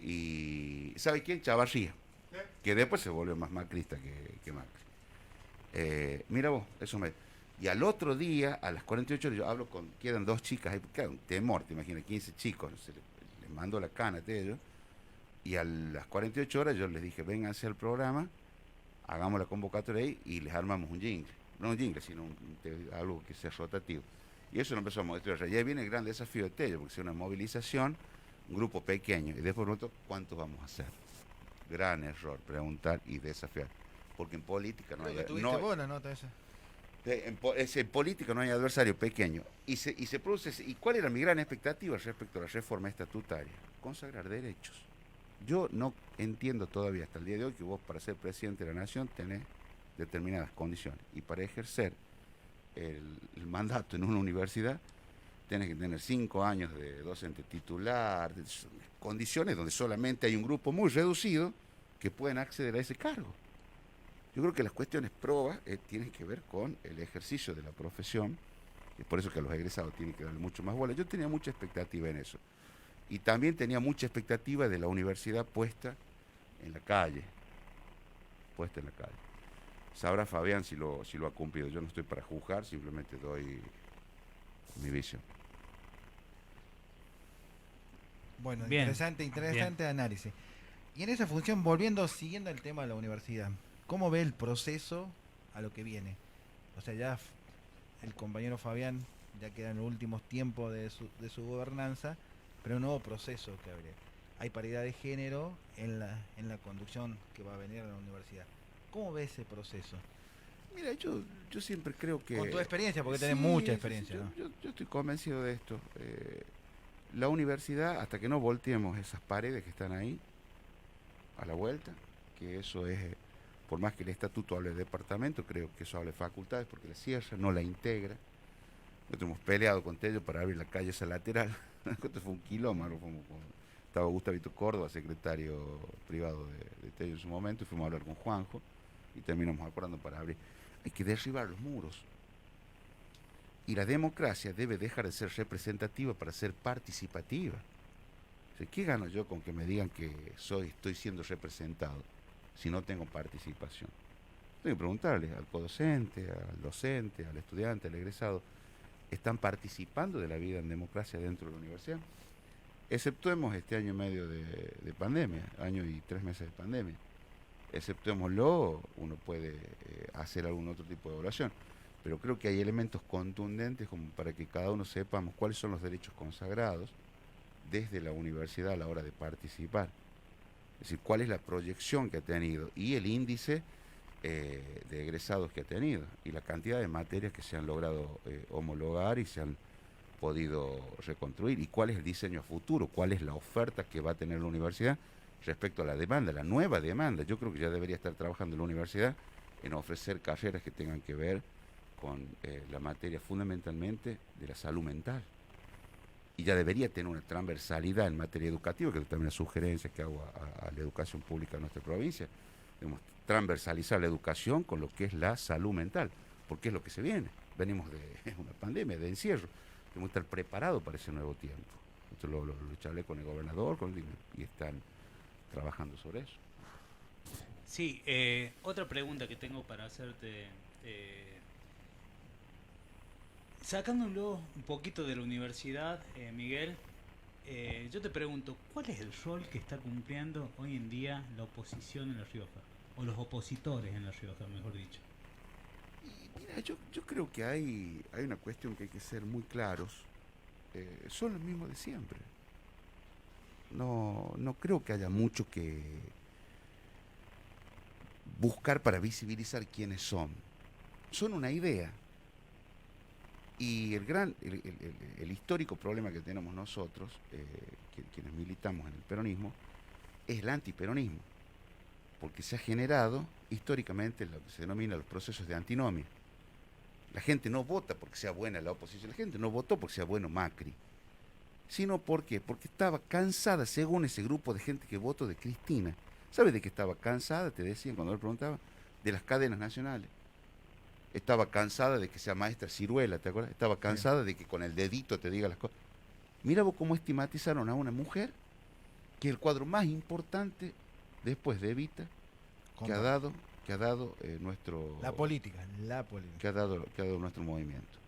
y ¿sabe quién? Chavarría, que después se volvió más macrista que Macri. Mira vos, eso me... Y al otro día, a las 48 horas, yo hablo quedan dos chicas, ahí, claro, un temor, te imaginas, 15 chicos, les mando la cana a ellos, y a las 48 horas yo les dije, vénganse al programa, hagamos la convocatoria ahí, y les armamos un jingle, no un jingle, sino algo que sea rotativo. Y eso lo empezamos a mostrar. Y ahí viene el gran desafío de Tello, porque es una movilización, un grupo pequeño, y después nosotros, ¿cuántos vamos a hacer? Gran error, preguntar y desafiar. Porque en política no hay... Vos la nota esa. En política no hay adversario pequeño. Y se produce... ¿Y cuál era mi gran expectativa respecto a la reforma estatutaria? Consagrar derechos. Yo no entiendo todavía hasta el día de hoy que vos para ser presidente de la nación tenés determinadas condiciones. Y para ejercer el mandato en una universidad tenés que tener 5 años de docente titular, condiciones donde solamente hay un grupo muy reducido que pueden acceder a ese cargo. Yo creo que las cuestiones probas tienen que ver con el ejercicio de la profesión, y por eso que a los egresados tienen que darle mucho más bola. Yo tenía mucha expectativa en eso. Y también tenía mucha expectativa de la universidad puesta en la calle. Sabrá Fabián si lo ha cumplido. Yo no estoy para juzgar, simplemente doy mi visión. Bueno, Bien, interesante bien. análisis. Y en esa función, siguiendo el tema de la universidad, ¿cómo ve el proceso a lo que viene? O sea, ya el compañero Fabián ya queda en los últimos tiempos de su gobernanza, pero un nuevo proceso que abre. Hay paridad de género en la conducción que va a venir a la universidad. ¿Cómo ve ese proceso? Mira, yo siempre creo que... Con tu experiencia, porque tenés Sí, mucha experiencia, sí, ¿no? yo estoy convencido de esto. La universidad, hasta que no volteemos esas paredes que están ahí, a la vuelta, que eso es, por más que el estatuto hable de departamento, creo que eso hable de facultades, porque la cierra, no la integra. Nosotros hemos peleado con Tello para abrir la calle esa lateral. Esto fue un quilombo, estaba Gustavito Córdoba, secretario privado de Tello en su momento, y fuimos a hablar con Juanjo, y terminamos acordando para abrir. Hay que derribar los muros. Y la democracia debe dejar de ser representativa para ser participativa. O sea, ¿qué gano yo con que me digan que estoy siendo representado si no tengo participación? Tengo que preguntarle al codocente, al docente, al estudiante, al egresado, ¿están participando de la vida en democracia dentro de la universidad? Exceptuemos este año y medio de pandemia, año y 3 meses de pandemia. Exceptuémoslo, uno puede hacer algún otro tipo de evaluación. Pero creo que hay elementos contundentes como para que cada uno sepamos cuáles son los derechos consagrados desde la universidad a la hora de participar. Es decir, cuál es la proyección que ha tenido y el índice de egresados que ha tenido y la cantidad de materias que se han logrado homologar y se han podido reconstruir y cuál es el diseño futuro, cuál es la oferta que va a tener la universidad respecto a la demanda, la nueva demanda. Yo creo que ya debería estar trabajando la universidad en ofrecer carreras que tengan que ver con la materia fundamentalmente de la salud mental. y ya debería tener una transversalidad en materia educativa, que es también una sugerencia que hago a la educación pública de nuestra provincia, digamos, transversalizar la educación con lo que es la salud mental, porque es lo que se viene. Venimos de una pandemia, de encierro, tenemos que estar preparados para ese nuevo tiempo. Esto lo charlé con el gobernador y están trabajando sobre eso. Sí, otra pregunta que tengo para hacerte, sacándolo un poquito de la universidad, Miguel, yo te pregunto, ¿cuál es el rol que está cumpliendo hoy en día la oposición en La Rioja? O los opositores en La Rioja, mejor dicho. Y mira, yo creo que hay una cuestión que hay que ser muy claros. Son los mismos de siempre. No creo que haya mucho que buscar para visibilizar quiénes son. Son una idea. Y el histórico problema que tenemos nosotros, quienes militamos en el peronismo, es el antiperonismo. Porque se ha generado históricamente lo que se denomina los procesos de antinomia. La gente no vota porque sea buena la oposición, la gente no votó porque sea bueno Macri, sino porque estaba cansada, según ese grupo de gente que votó de Cristina. ¿Sabes de qué estaba cansada? Te decían cuando le preguntaba, de las cadenas nacionales. Estaba cansada de que sea maestra Ciruela, ¿te acuerdas? Estaba cansada de que con el dedito te diga las cosas. Mira vos cómo estigmatizaron a una mujer, que es el cuadro más importante después de Evita, que ha dado nuestro... La política. Que ha dado nuestro movimiento.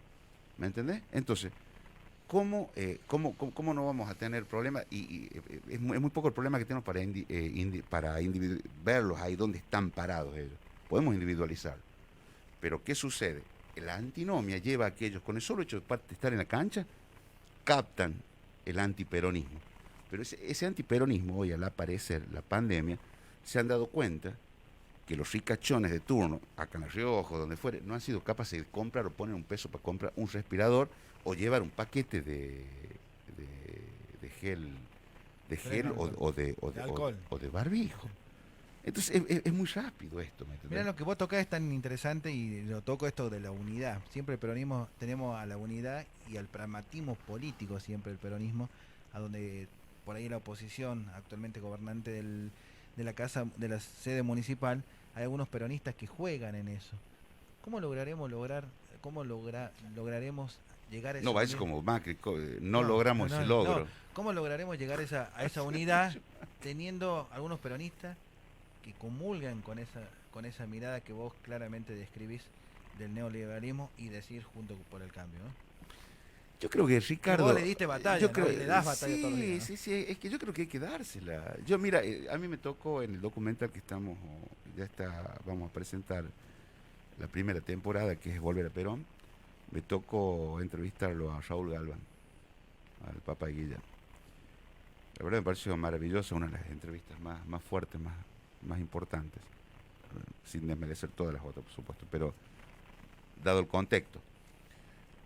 ¿Me entendés? Entonces, ¿cómo no vamos a tener problemas? Y es muy poco el problema que tenemos para verlos ahí donde están parados ellos. Podemos individualizarlo. Pero ¿qué sucede? La antinomia lleva a aquellos, con el solo hecho de estar en la cancha, captan el antiperonismo. Pero ese antiperonismo, hoy al aparecer la pandemia, se han dado cuenta que los ricachones de turno, acá en La Rioja, donde fuere, no han sido capaces de comprar o poner un peso para comprar un respirador o llevar un paquete de gel o de barbijo. Entonces es muy rápido esto. Mirá, lo que vos tocás es tan interesante y lo toco esto de la unidad. Siempre el peronismo tenemos a la unidad y al pragmatismo político, siempre el peronismo, a donde por ahí la oposición, actualmente gobernante de la sede municipal, hay algunos peronistas que juegan en eso. ¿Cómo lograremos llegar a esa No, va a ser como Macri, logramos ese logro. ¿Cómo lograremos llegar a esa unidad teniendo algunos peronistas que comulgan con esa mirada que vos claramente describís del neoliberalismo y decir junto por el cambio, ¿no? Yo creo que Ricardo... Vos le diste batalla, ¿no? Le das batalla todos los días, ¿no? Sí, es que yo creo que hay que dársela. Mira, a mí me tocó en el documental que vamos a presentar la primera temporada, que es Volver a Perón, me tocó entrevistarlo a Raúl Galván, al Papa de Guilla. La verdad me pareció maravillosa, una de las entrevistas más fuertes, más importantes, sin desmerecer todas las otras, por supuesto, pero dado el contexto.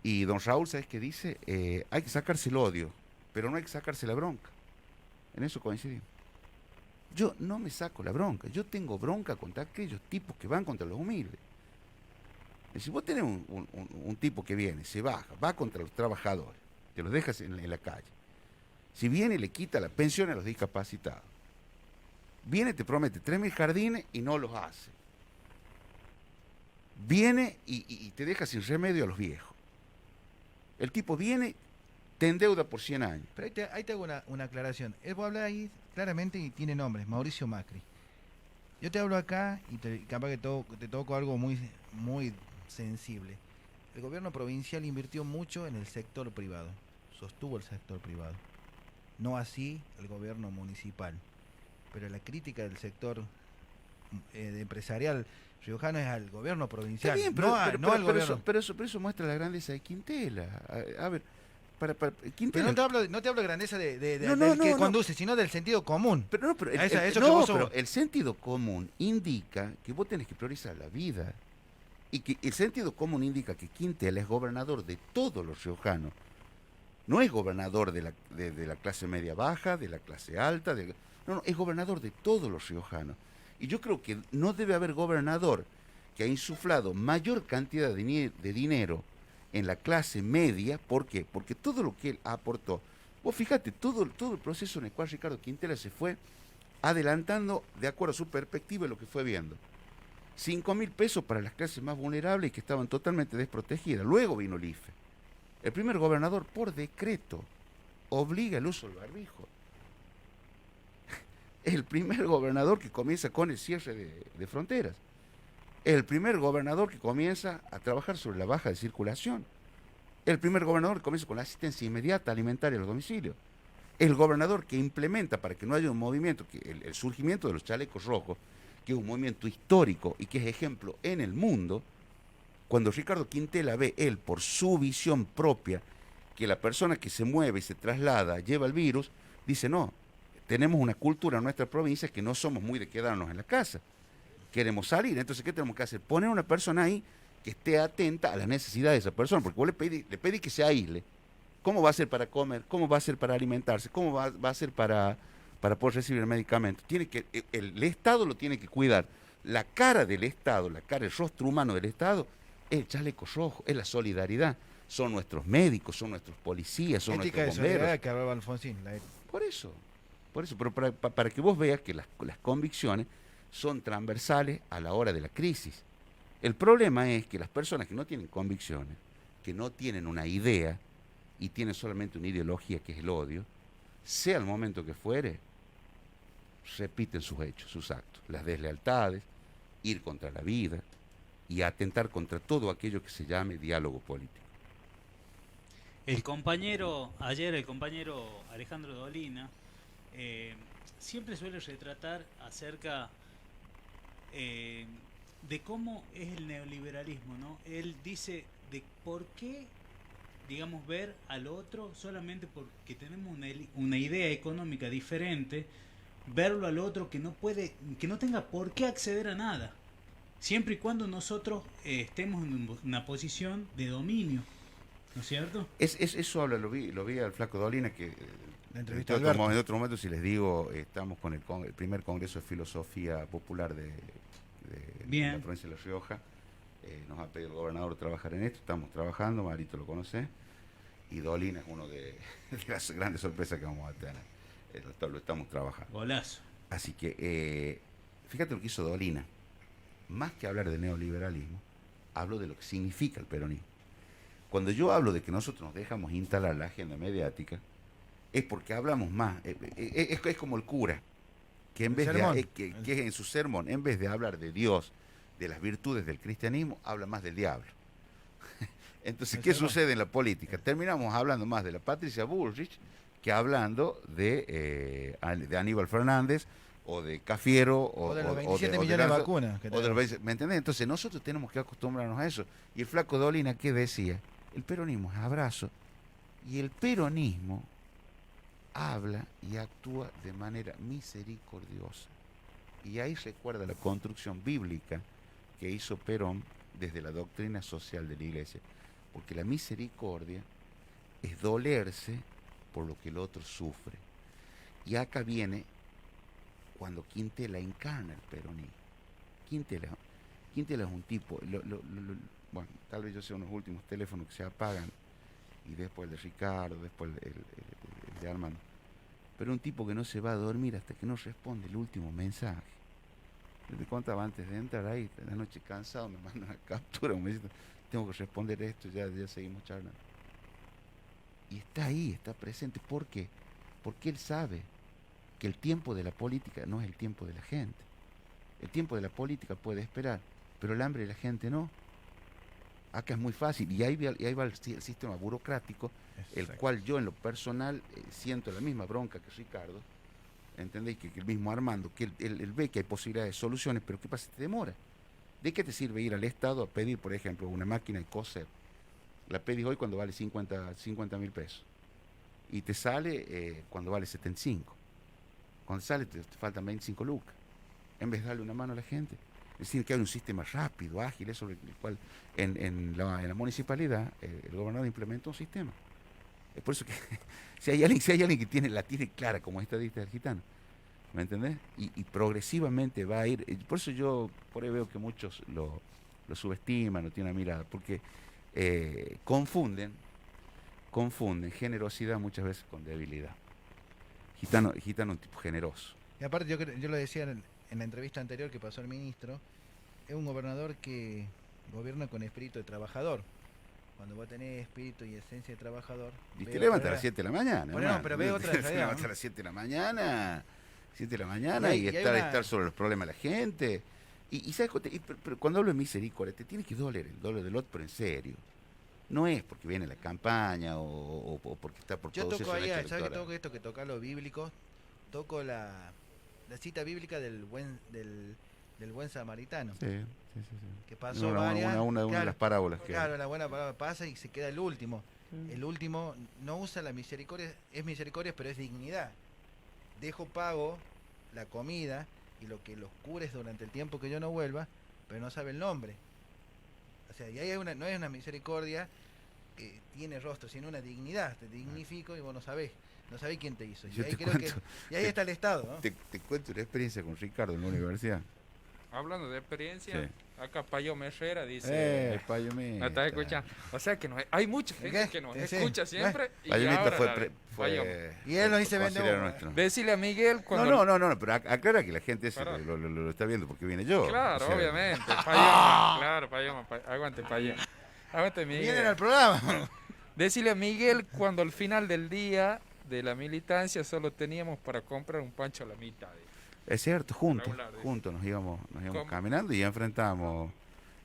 Y don Raúl, ¿sabes qué dice? Hay que sacarse el odio, pero no hay que sacarse la bronca. En eso coincidimos. Yo no me saco la bronca, yo tengo bronca contra aquellos tipos que van contra los humildes. Si vos tenés un tipo que viene, se baja, va contra los trabajadores, te los dejas en la calle. Si viene y le quita la pensión a los discapacitados, viene, te promete 3.000 jardines y no los hace. Viene y te deja sin remedio a los viejos. El tipo viene, te endeuda por 100 años. Pero ahí te hago una aclaración. Él habla ahí claramente y tiene nombres, Mauricio Macri. Yo te hablo acá y capaz que te toco algo muy, muy sensible. El gobierno provincial invirtió mucho en el sector privado, sostuvo el sector privado. No así el gobierno municipal. Pero la crítica del sector empresarial riojano es al gobierno provincial, bien, al gobierno. Pero eso muestra la grandeza de Quintela. A ver, para Quintela. Pero no te hablo de grandeza del que conduce, sino del sentido común. Pero el sentido común indica que vos tenés que priorizar la vida. Y que el sentido común indica que Quintela es gobernador de todos los riojanos. No es gobernador de la clase media baja, de la clase alta, no, es gobernador de todos los riojanos. Y yo creo que no debe haber gobernador que ha insuflado mayor cantidad de dinero en la clase media. ¿Por qué? Porque todo lo que él aportó Vos fíjate, todo el proceso en el cual Ricardo Quintela se fue adelantando de acuerdo a su perspectiva lo que fue viendo. 5.000 pesos para las clases más vulnerables y que estaban totalmente desprotegidas. Luego vino el IFE. El primer gobernador, por decreto, obliga el uso del barbijo. Es el primer gobernador que comienza con el cierre de fronteras. Es el primer gobernador que comienza a trabajar sobre la baja de circulación. Es el primer gobernador que comienza con la asistencia inmediata alimentaria a los domicilios. Es el gobernador que implementa para que no haya un movimiento, que el surgimiento de los chalecos rojos, que es un movimiento histórico y que es ejemplo en el mundo. Cuando Ricardo Quintela ve él, por su visión propia, que la persona que se mueve y se traslada lleva el virus, dice, no, tenemos una cultura en nuestra provincia que no somos muy de quedarnos en la casa. Queremos salir, entonces, ¿qué tenemos que hacer? Poner una persona ahí que esté atenta a las necesidades de esa persona, porque vos le pedís que se aísle. ¿Cómo va a ser para comer? ¿Cómo va a ser para alimentarse? ¿Cómo va a ser para poder recibir el medicamento? El Estado lo tiene que cuidar. La cara del Estado, el rostro humano del Estado, es el chaleco rojo, es la solidaridad. Son nuestros médicos, son nuestros policías, son Ética de nuestros bomberos. solidaridad que hablaba Alfonsín. Por eso, pero para que vos veas que las convicciones son transversales a la hora de la crisis. El problema es que las personas que no tienen convicciones, que no tienen una idea y tienen solamente una ideología que es el odio, sea el momento que fuere, repiten sus hechos, sus actos, las deslealtades, ir contra la vida y atentar contra todo aquello que se llame diálogo político. El compañero Alejandro Dolina siempre suele retratar acerca de cómo es el neoliberalismo, ¿no? Él dice de por qué, digamos, ver al otro solamente porque tenemos una idea económica diferente, verlo al otro que no tenga por qué acceder a nada, siempre y cuando nosotros estemos en una posición de dominio, ¿no es cierto? Eso habla, lo vi al flaco Dolina, que entrevista en de otro momento, si les digo, estamos con el primer Congreso de Filosofía Popular de la provincia de La Rioja. Nos ha pedido el gobernador trabajar en esto, estamos trabajando, Marito lo conoce, y Dolina es uno de las grandes sorpresas que vamos a tener. Lo estamos trabajando. Golazo. Así que, fíjate lo que hizo Dolina. Más que hablar de neoliberalismo, hablo de lo que significa el peronismo. Cuando yo hablo de que nosotros nos dejamos instalar la agenda mediática, es porque hablamos más. Es como el cura, que en vez que en su sermón, en vez de hablar de Dios, de las virtudes del cristianismo, habla más del diablo. Entonces, ¿qué sucede en la política? Terminamos hablando más de la Patricia Bullrich que hablando de Aníbal Fernández o de Cafiero o de los 27 millones de vacunas. ¿Me entendés? Entonces nosotros tenemos que acostumbrarnos a eso. Y el flaco Dolina, ¿qué decía? El peronismo es abrazo y el peronismo habla y actúa de manera misericordiosa. Y ahí recuerda la construcción bíblica que hizo Perón desde la doctrina social de la Iglesia. Porque la misericordia es dolerse por lo que el otro sufre. Y acá viene cuando Quintela encarna el peronismo. Quintela es un tipo, bueno, tal vez yo sea unos últimos teléfonos que se apagan, y después el de Ricardo, después el de Armando, pero un tipo que no se va a dormir hasta que no responde el último mensaje. Yo te contaba antes de entrar ahí, de la noche cansado, me manda una captura, me dice, tengo que responder esto, ya seguimos charlando. Y está ahí, está presente. ¿Por qué? Porque él sabe que el tiempo de la política no es el tiempo de la gente. El tiempo de la política puede esperar, pero el hambre de la gente no. Acá es muy fácil, y ahí va el sistema burocrático. Exacto. El cual yo en lo personal siento la misma bronca que Ricardo, ¿entendéis? Que el mismo Armando, que él ve que hay posibilidades de soluciones, pero ¿qué pasa? Te demora. ¿De qué te sirve ir al Estado a pedir, por ejemplo, una máquina de coser? La pedís hoy cuando vale 50.000 pesos. Y te sale cuando vale 75. Cuando sale te faltan 25 lucas. En vez de darle una mano a la gente. Es decir, que hay un sistema rápido, ágil, sobre el cual en la municipalidad el gobernador implementa un sistema. Es por eso que si hay alguien que la tiene clara como estadista del gitano, ¿me entendés? Y progresivamente va a ir. Por eso yo por ahí veo que muchos lo subestiman, no tienen una mirada, porque confunden confunden generosidad muchas veces con debilidad. Gitano es un tipo generoso. Y aparte yo lo decía en la entrevista anterior que pasó el ministro, es un gobernador que gobierna con espíritu de trabajador. Cuando vos tenés espíritu y esencia de trabajador... Y te levantas a las 7 de la mañana. Bueno, no, pero ve otra Te realidad, levantas ¿no? a las 7 de la mañana, 7 de la mañana Y hay una- estar sobre los problemas de la gente. Y ¿sabes? Pero cuando hablo de misericordia, te tiene que doler el dolor del otro, pero en serio. No es porque viene la campaña o porque está por Yo producirse toco una ahí, leche ¿sabes que electoral. toco esto? Que toca lo bíblico, toco la cita bíblica del buen samaritano, Sí, sí, sí, sí. que pasó Una varias... de claro, las parábolas que... claro, la buena palabra pasa y se queda el último. El último no usa la misericordia, es misericordia, pero es dignidad. Dejo pago la comida y lo que los cures durante el tiempo que yo no vuelva, pero no sabe el nombre. O sea, y ahí no es una misericordia que tiene rostro, sino una dignidad. Te dignifico y vos no sabés quién te hizo. Y Yo ahí te creo cuento, y ahí está el Estado, ¿no? te cuento una experiencia con Ricardo en la universidad. Hablando de experiencia, Sí. acá Payome Herrera dice... Payomita. ¿Me estás escuchando? O sea que hay mucha gente ¿Qué? que nos Sí, escucha siempre. Y Payomita ahora fue, dale, Payome. Y él nos dice, vende considera uno. nuestro. Decile a Miguel cuando... No, pero aclara que la gente Perdón. lo está viendo porque viene yo. Claro, O sea, obviamente. Payoma, claro, Payoma. Aguante, Payoma. Aguante, Vienen Miguel. al programa. Decile a Miguel cuando al final del día de la militancia solo teníamos para comprar un pancho a la mitad. Es cierto, Regular, dice. juntos nos íbamos ¿Cómo? caminando y enfrentamos.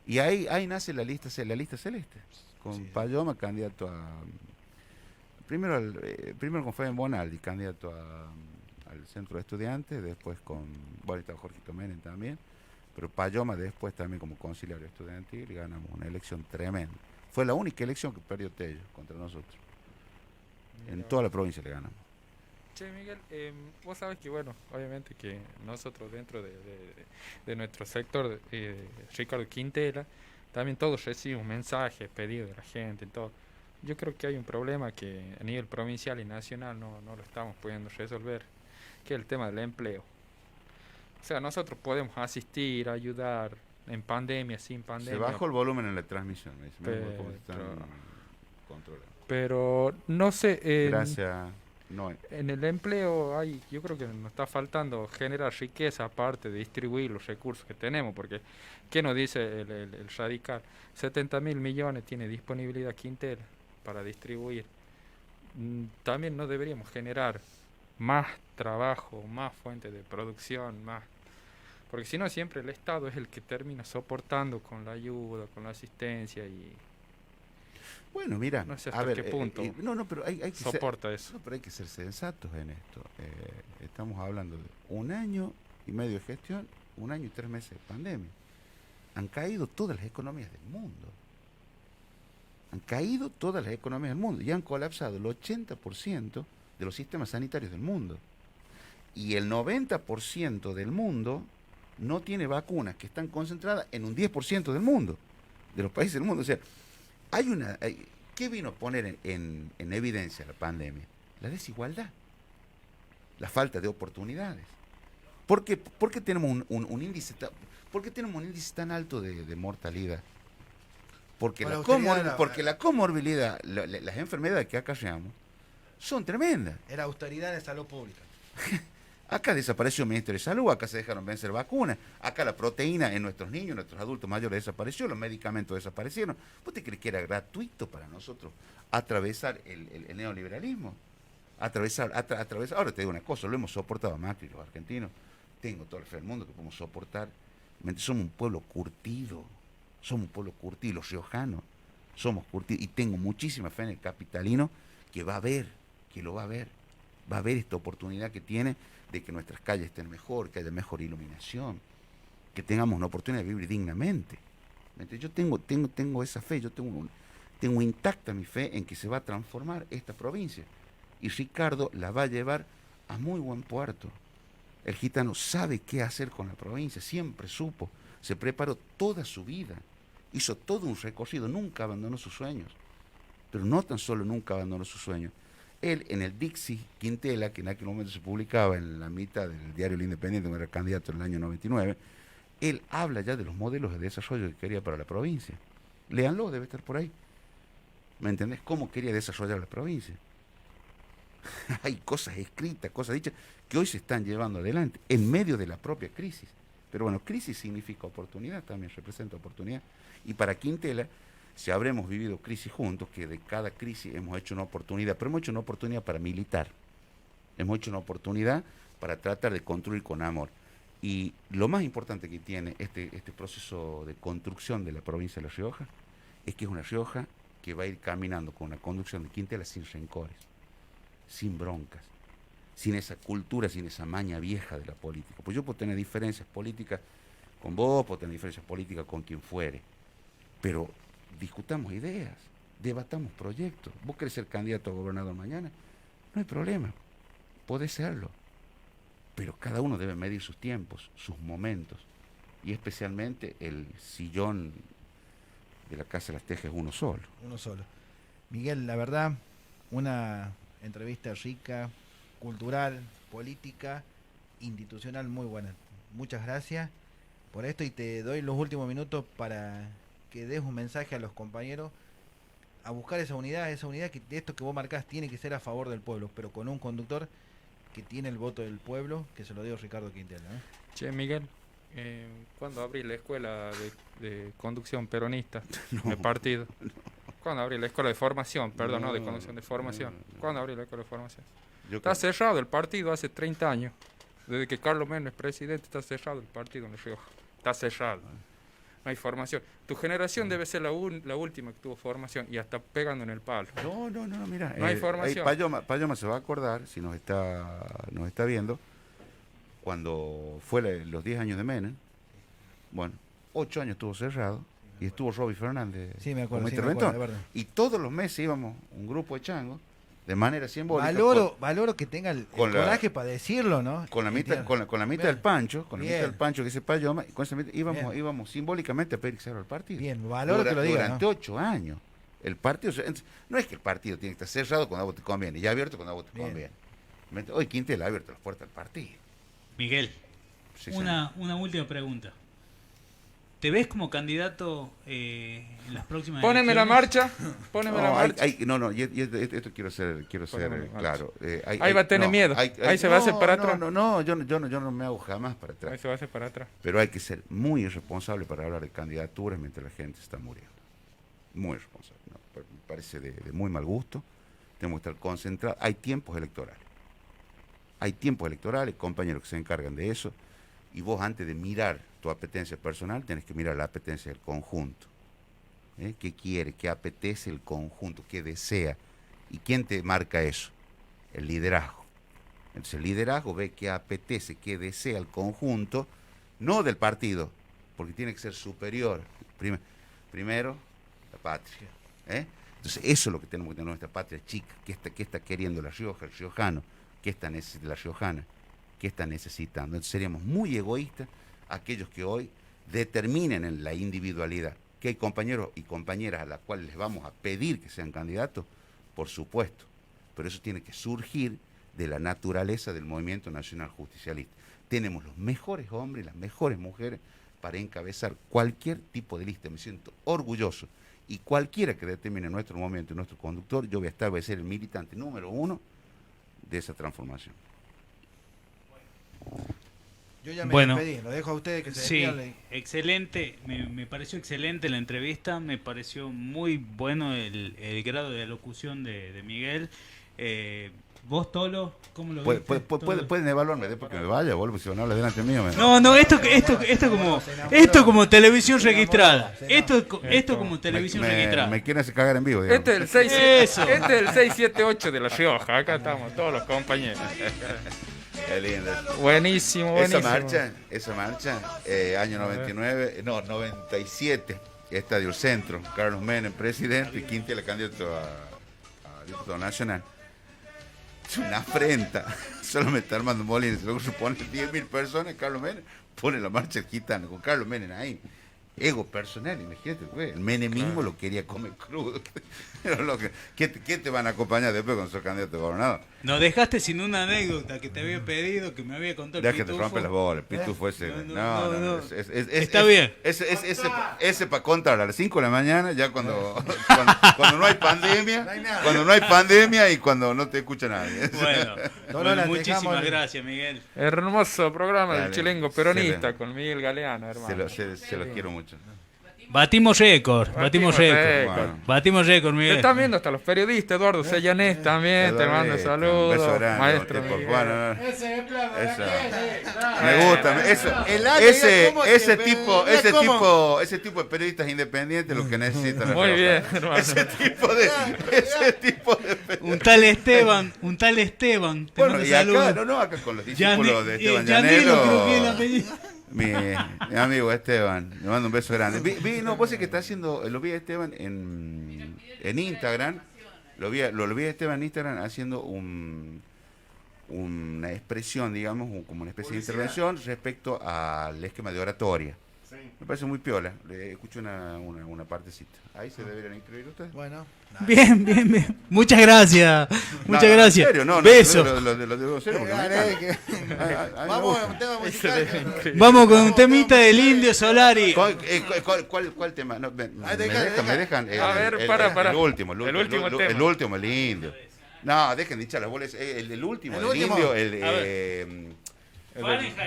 Y ahí nace la lista celeste, con Sí. Payoma, candidato a... Primero con Fabián Bonaldi, candidato al centro de estudiantes, después bueno, estaba Jorgito Menem también, pero Payoma después también como conciliario estudiantil y ganamos una elección tremenda. Fue la única elección que perdió Tello contra nosotros. En toda la provincia le ganamos. Che, Miguel, vos sabes que, bueno, obviamente que nosotros dentro de nuestro sector, Ricardo Quintela, también todos recibimos mensajes, pedidos de la gente, todo. Yo creo que hay un problema que a nivel provincial y nacional no lo estamos pudiendo resolver, que es el tema del empleo. O sea, nosotros podemos asistir, ayudar en pandemia, sin pandemia. Se bajó el volumen en la transmisión, me dice. Pero- ¿Cómo están controlando? Pero no sé, Gracias. No, en el empleo yo creo que nos está faltando generar riqueza aparte de distribuir los recursos que tenemos, porque ¿qué nos dice el radical? 70.000 millones tiene disponibilidad Quintela para distribuir. También no deberíamos generar más trabajo, más fuentes de producción, más, porque si no siempre el Estado es el que termina soportando con la ayuda, con la asistencia y bueno, mira, no sé a hasta ver, qué punto no, pero hay que soporta eso. no, pero hay que ser sensatos en esto. Estamos hablando de 1 año y medio de gestión, 1 año y 3 meses de pandemia. Han caído todas las economías del mundo. Han caído todas las economías del mundo y han colapsado el 80% de los sistemas sanitarios del mundo. Y el 90% del mundo no tiene vacunas, que están concentradas en un 10% del mundo, de los países del mundo. O sea, ¿qué vino a poner en evidencia la pandemia? La desigualdad, la falta de oportunidades. ¿Por qué tenemos un índice tan alto de mortalidad? Porque Por la, la austeridad porque la comorbilidad, las enfermedades que acarreamos, son tremendas. Era austeridad de salud pública. Acá desapareció el Ministerio de Salud, acá se dejaron vencer vacunas, acá la proteína en nuestros niños, en nuestros adultos mayores desapareció, los medicamentos desaparecieron. ¿Vos te crees que era gratuito para nosotros atravesar el neoliberalismo? Atravesar, ahora te digo una cosa, lo hemos soportado a Macri, los argentinos, tengo toda la fe del mundo que podemos soportar. Somos un pueblo curtido, los riojanos, somos curtidos, y tengo muchísima fe en el capitalino que va a ver esta oportunidad que tiene de que nuestras calles estén mejor, que haya mejor iluminación, que tengamos una oportunidad de vivir dignamente. Yo tengo esa fe, tengo intacta mi fe en que se va a transformar esta provincia. Y Ricardo la va a llevar a muy buen puerto. El gitano sabe qué hacer con la provincia, siempre supo, se preparó toda su vida, hizo todo un recorrido, nunca abandonó sus sueños. Pero no tan solo nunca abandonó sus sueños. Él, en el Dixie Quintela, que en aquel momento se publicaba en la mitad del diario El Independiente, donde era candidato en el año 99, él habla ya de los modelos de desarrollo que quería para la provincia. Léanlo, debe estar por ahí. ¿Me entendés? ¿Cómo quería desarrollar la provincia? Hay cosas escritas, cosas dichas, que hoy se están llevando adelante, en medio de la propia crisis. Pero bueno, crisis significa oportunidad, también representa oportunidad. Y para Quintela, si habremos vivido crisis juntos, que de cada crisis hemos hecho una oportunidad, pero hemos hecho una oportunidad para militar. Hemos hecho una oportunidad para tratar de construir con amor. Y lo más importante que tiene este proceso de construcción de la provincia de La Rioja, es que es una Rioja que va a ir caminando con una conducción de Quintela sin rencores, sin broncas, sin esa cultura, sin esa maña vieja de la política. Pues yo puedo tener diferencias políticas con vos, puedo tener diferencias políticas con quien fuere, pero discutamos ideas, debatamos proyectos. ¿Vos querés ser candidato a gobernador mañana? No hay problema, podés serlo, pero cada uno debe medir sus tiempos, sus momentos, y especialmente el sillón de la Casa de las Tejas es uno solo. Uno solo. Miguel, la verdad, una entrevista rica, cultural, política, institucional, muy buena. Muchas gracias por esto y te doy los últimos minutos para que des un mensaje a los compañeros a buscar esa unidad que de esto que vos marcás tiene que ser a favor del pueblo, pero con un conductor que tiene el voto del pueblo, que se lo dio Ricardo Quintela, ¿eh? Che, Miguel, ¿cuándo abrí la escuela de conducción peronista del partido? ¿Cuándo abrí la escuela de formación? Perdón, no de conducción, de formación. ¿Cuándo abrí la escuela de formación? Está cerrado el partido hace 30 años. Desde que Carlos Menem es presidente, está cerrado el partido en La Rioja. Está cerrado. No hay formación. Tu generación debe ser la última que tuvo formación y hasta pegando en el palo. No, mira. No hay formación. Payoma se va a acordar, si nos está viendo, cuando fue los 10 años de Menem, bueno, 8 años estuvo cerrado y estuvo Roby Fernández como interventor. Y todos los meses íbamos un grupo de changos, de manera simbólica. Valoro que tenga el coraje para decirlo, ¿no? Con la mitad del Pancho, que es Payoma, y con esa mitad íbamos simbólicamente a pedir que se abra el partido. Bien, valoro que lo diga. Durante 8 años. El partido, no es que el partido tiene que estar cerrado cuando a vos te conviene, y abierto cuando a vos te conviene. Hoy Quintela ha abierto las puertas del partido. Miguel, Sí, una última pregunta. ¿Te ves como candidato en las próximas Póneme la elecciones? marcha. Y esto quiero ser claro. Ahí va a tener miedo. Ahí se va a hacer para atrás. Yo no me hago jamás para atrás. Ahí se va a hacer para atrás. Pero hay que ser muy irresponsable para hablar de candidaturas mientras la gente está muriendo. Muy irresponsable. No, me parece de muy mal gusto. Tenemos que estar concentrados. Hay tiempos electorales. Compañeros que se encargan de eso. Y vos, antes de mirar tu apetencia personal, tenés que mirar la apetencia del conjunto. ¿Qué quiere? ¿Qué apetece el conjunto? ¿Qué desea? ¿Y quién te marca eso? El liderazgo. Entonces el liderazgo ve qué apetece, qué desea el conjunto, no del partido, porque tiene que ser superior. Primero, la patria. Entonces eso es lo que tenemos que tener, nuestra patria chica. ¿Qué está queriendo La Rioja, el riojano? ¿Qué está necesitando la riojana? ¿Qué está necesitando? Entonces seríamos muy egoístas aquellos que hoy determinen en la individualidad. ¿Que hay compañeros y compañeras a las cuales les vamos a pedir que sean candidatos? Por supuesto, pero eso tiene que surgir de la naturaleza del movimiento nacional justicialista. Tenemos los mejores hombres y las mejores mujeres para encabezar cualquier tipo de lista. Me siento orgulloso, y cualquiera que determine nuestro movimiento y nuestro conductor, yo voy a ser el militante número 1 de esa transformación. Yo ya me despedí, lo dejo a ustedes que se despidan. Sí, excelente, me pareció excelente la entrevista, me pareció muy bueno el grado de alocución de Miguel. Vos, Tolo, ¿cómo lo viste? Pueden evaluarme después que me vaya, boludo, si van a hablar delante mío. No, esto como televisión registrada. Esto como televisión registrada. Me quieren hacer cagar en vivo, digamos. Este es el 678 de La Rioja, acá estamos todos los compañeros. Qué lindo. Buenísimo. Esa marcha, año 97, Estadio Centro, Carlos Menem, presidente, y Quintela, candidato a diputado nacional. Es una afrenta. Solamente Armando Molina, luego supone 10.000 personas, Carlos Menem pone la marcha gitana con Carlos Menem ahí. Ego personal, imagínate, güey. El menemismo claro. Lo quería comer crudo. ¿Qué te van a acompañar después con ser candidato a gobernador? Nos dejaste sin una anécdota que te había pedido, que me había contado el Ya que te Pitufo. rompe las bolas, el Pitufo ese. No. Está bien. Ese para contar a las 5 de la mañana, ya cuando no hay pandemia, No hay nada. cuando no hay pandemia y cuando no te escucha nadie. Bueno, Lola, muchísimas dejamos- gracias, Miguel. Hermoso programa del Dale, chilengo peronista excelente. con Miguel Galeano, hermano. Se los quiero mucho. Batimos récord. Batimos récord. Batimos récord, Te Miguel. están viendo hasta los periodistas, Eduardo Sellanés también, te mando Un beso saludos, grande, maestro tipo, Miguel. bueno, Ese es plano, Eso. ¿verdad? me gusta. El Ale, mira cómo Ese tipo de periodistas independientes lo que necesitan. Muy es bien, trabajar. hermano. Ese tipo de periodistas. Un tal Esteban. Te Bueno, mando y acá, saludos. acá con los discípulos de Esteban Yanelo, creo que es el Llanero. apellido. Mi amigo Esteban, le mando un beso grande. Vos sé que está haciendo, lo vi a Esteban en Instagram, lo vi a Esteban en Instagram haciendo una expresión, digamos, como una especie de intervención respecto al esquema de oratoria. Me parece muy piola, le escucho una partecita. Ahí se deberían inscribir ustedes. Bueno, Bien. Muchas gracias. No, gracias. En serio, no, Beso. Lo digo en serio porque me dale, encanta. Ay, vamos me a un tema Ese debe musical. increíble. Vamos con un temita del Indio Solari. ¿Cuál tema? No, me deja. dejan. A ver, para. El último, El último tema. El último, el indio. No, dejen de echar las bolas. El último, El el último. indio,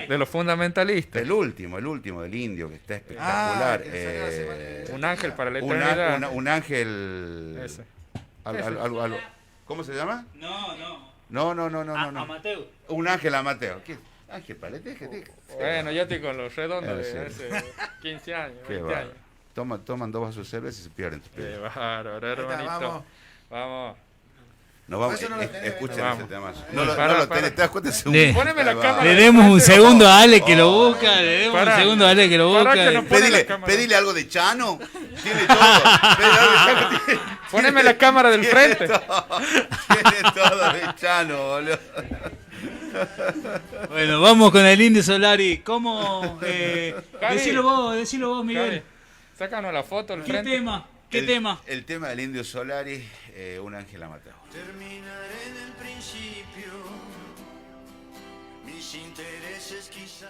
De los fundamentalistas. el último del indio, que está espectacular. que salió hace Un ángel para la un eternidad. un ángel. Ese. ¿Cómo se llama? No. No. Mateo. Un ángel a Mateo. ¿Qué? Ángel para deje. Bueno, yo estoy con los redondos Sí. de hace 15 años, Qué 20 bárbaro. años. Toman 2 vasos de cerveza y se pierden. Qué bárbaro, hermanito. Vamos. No vamos, Eso no lo tenés, escuchen vamos. ese tema. Para, No lo para. tenés, ¿te das cuenta? Poneme la cámara. Le demos un segundo a Ale que lo busca. Le demos un Pará. segundo a Ale que lo Pará, busca. que no pone la cámara. Pedile algo de Chano. Tiene todo. Pedile algo de Chano. Poneme la cámara del frente. Tiene todo de Chano, boludo. Bueno, vamos con el Indio Solari. ¿Cómo? Javi. Decilo vos, Miguel. Javi, sácanos la foto al ¿Qué frente. tema? ¿Qué tema? El tema del Indio Solari, un ángel ha matado. Terminaré en el principio, mis intereses quizás.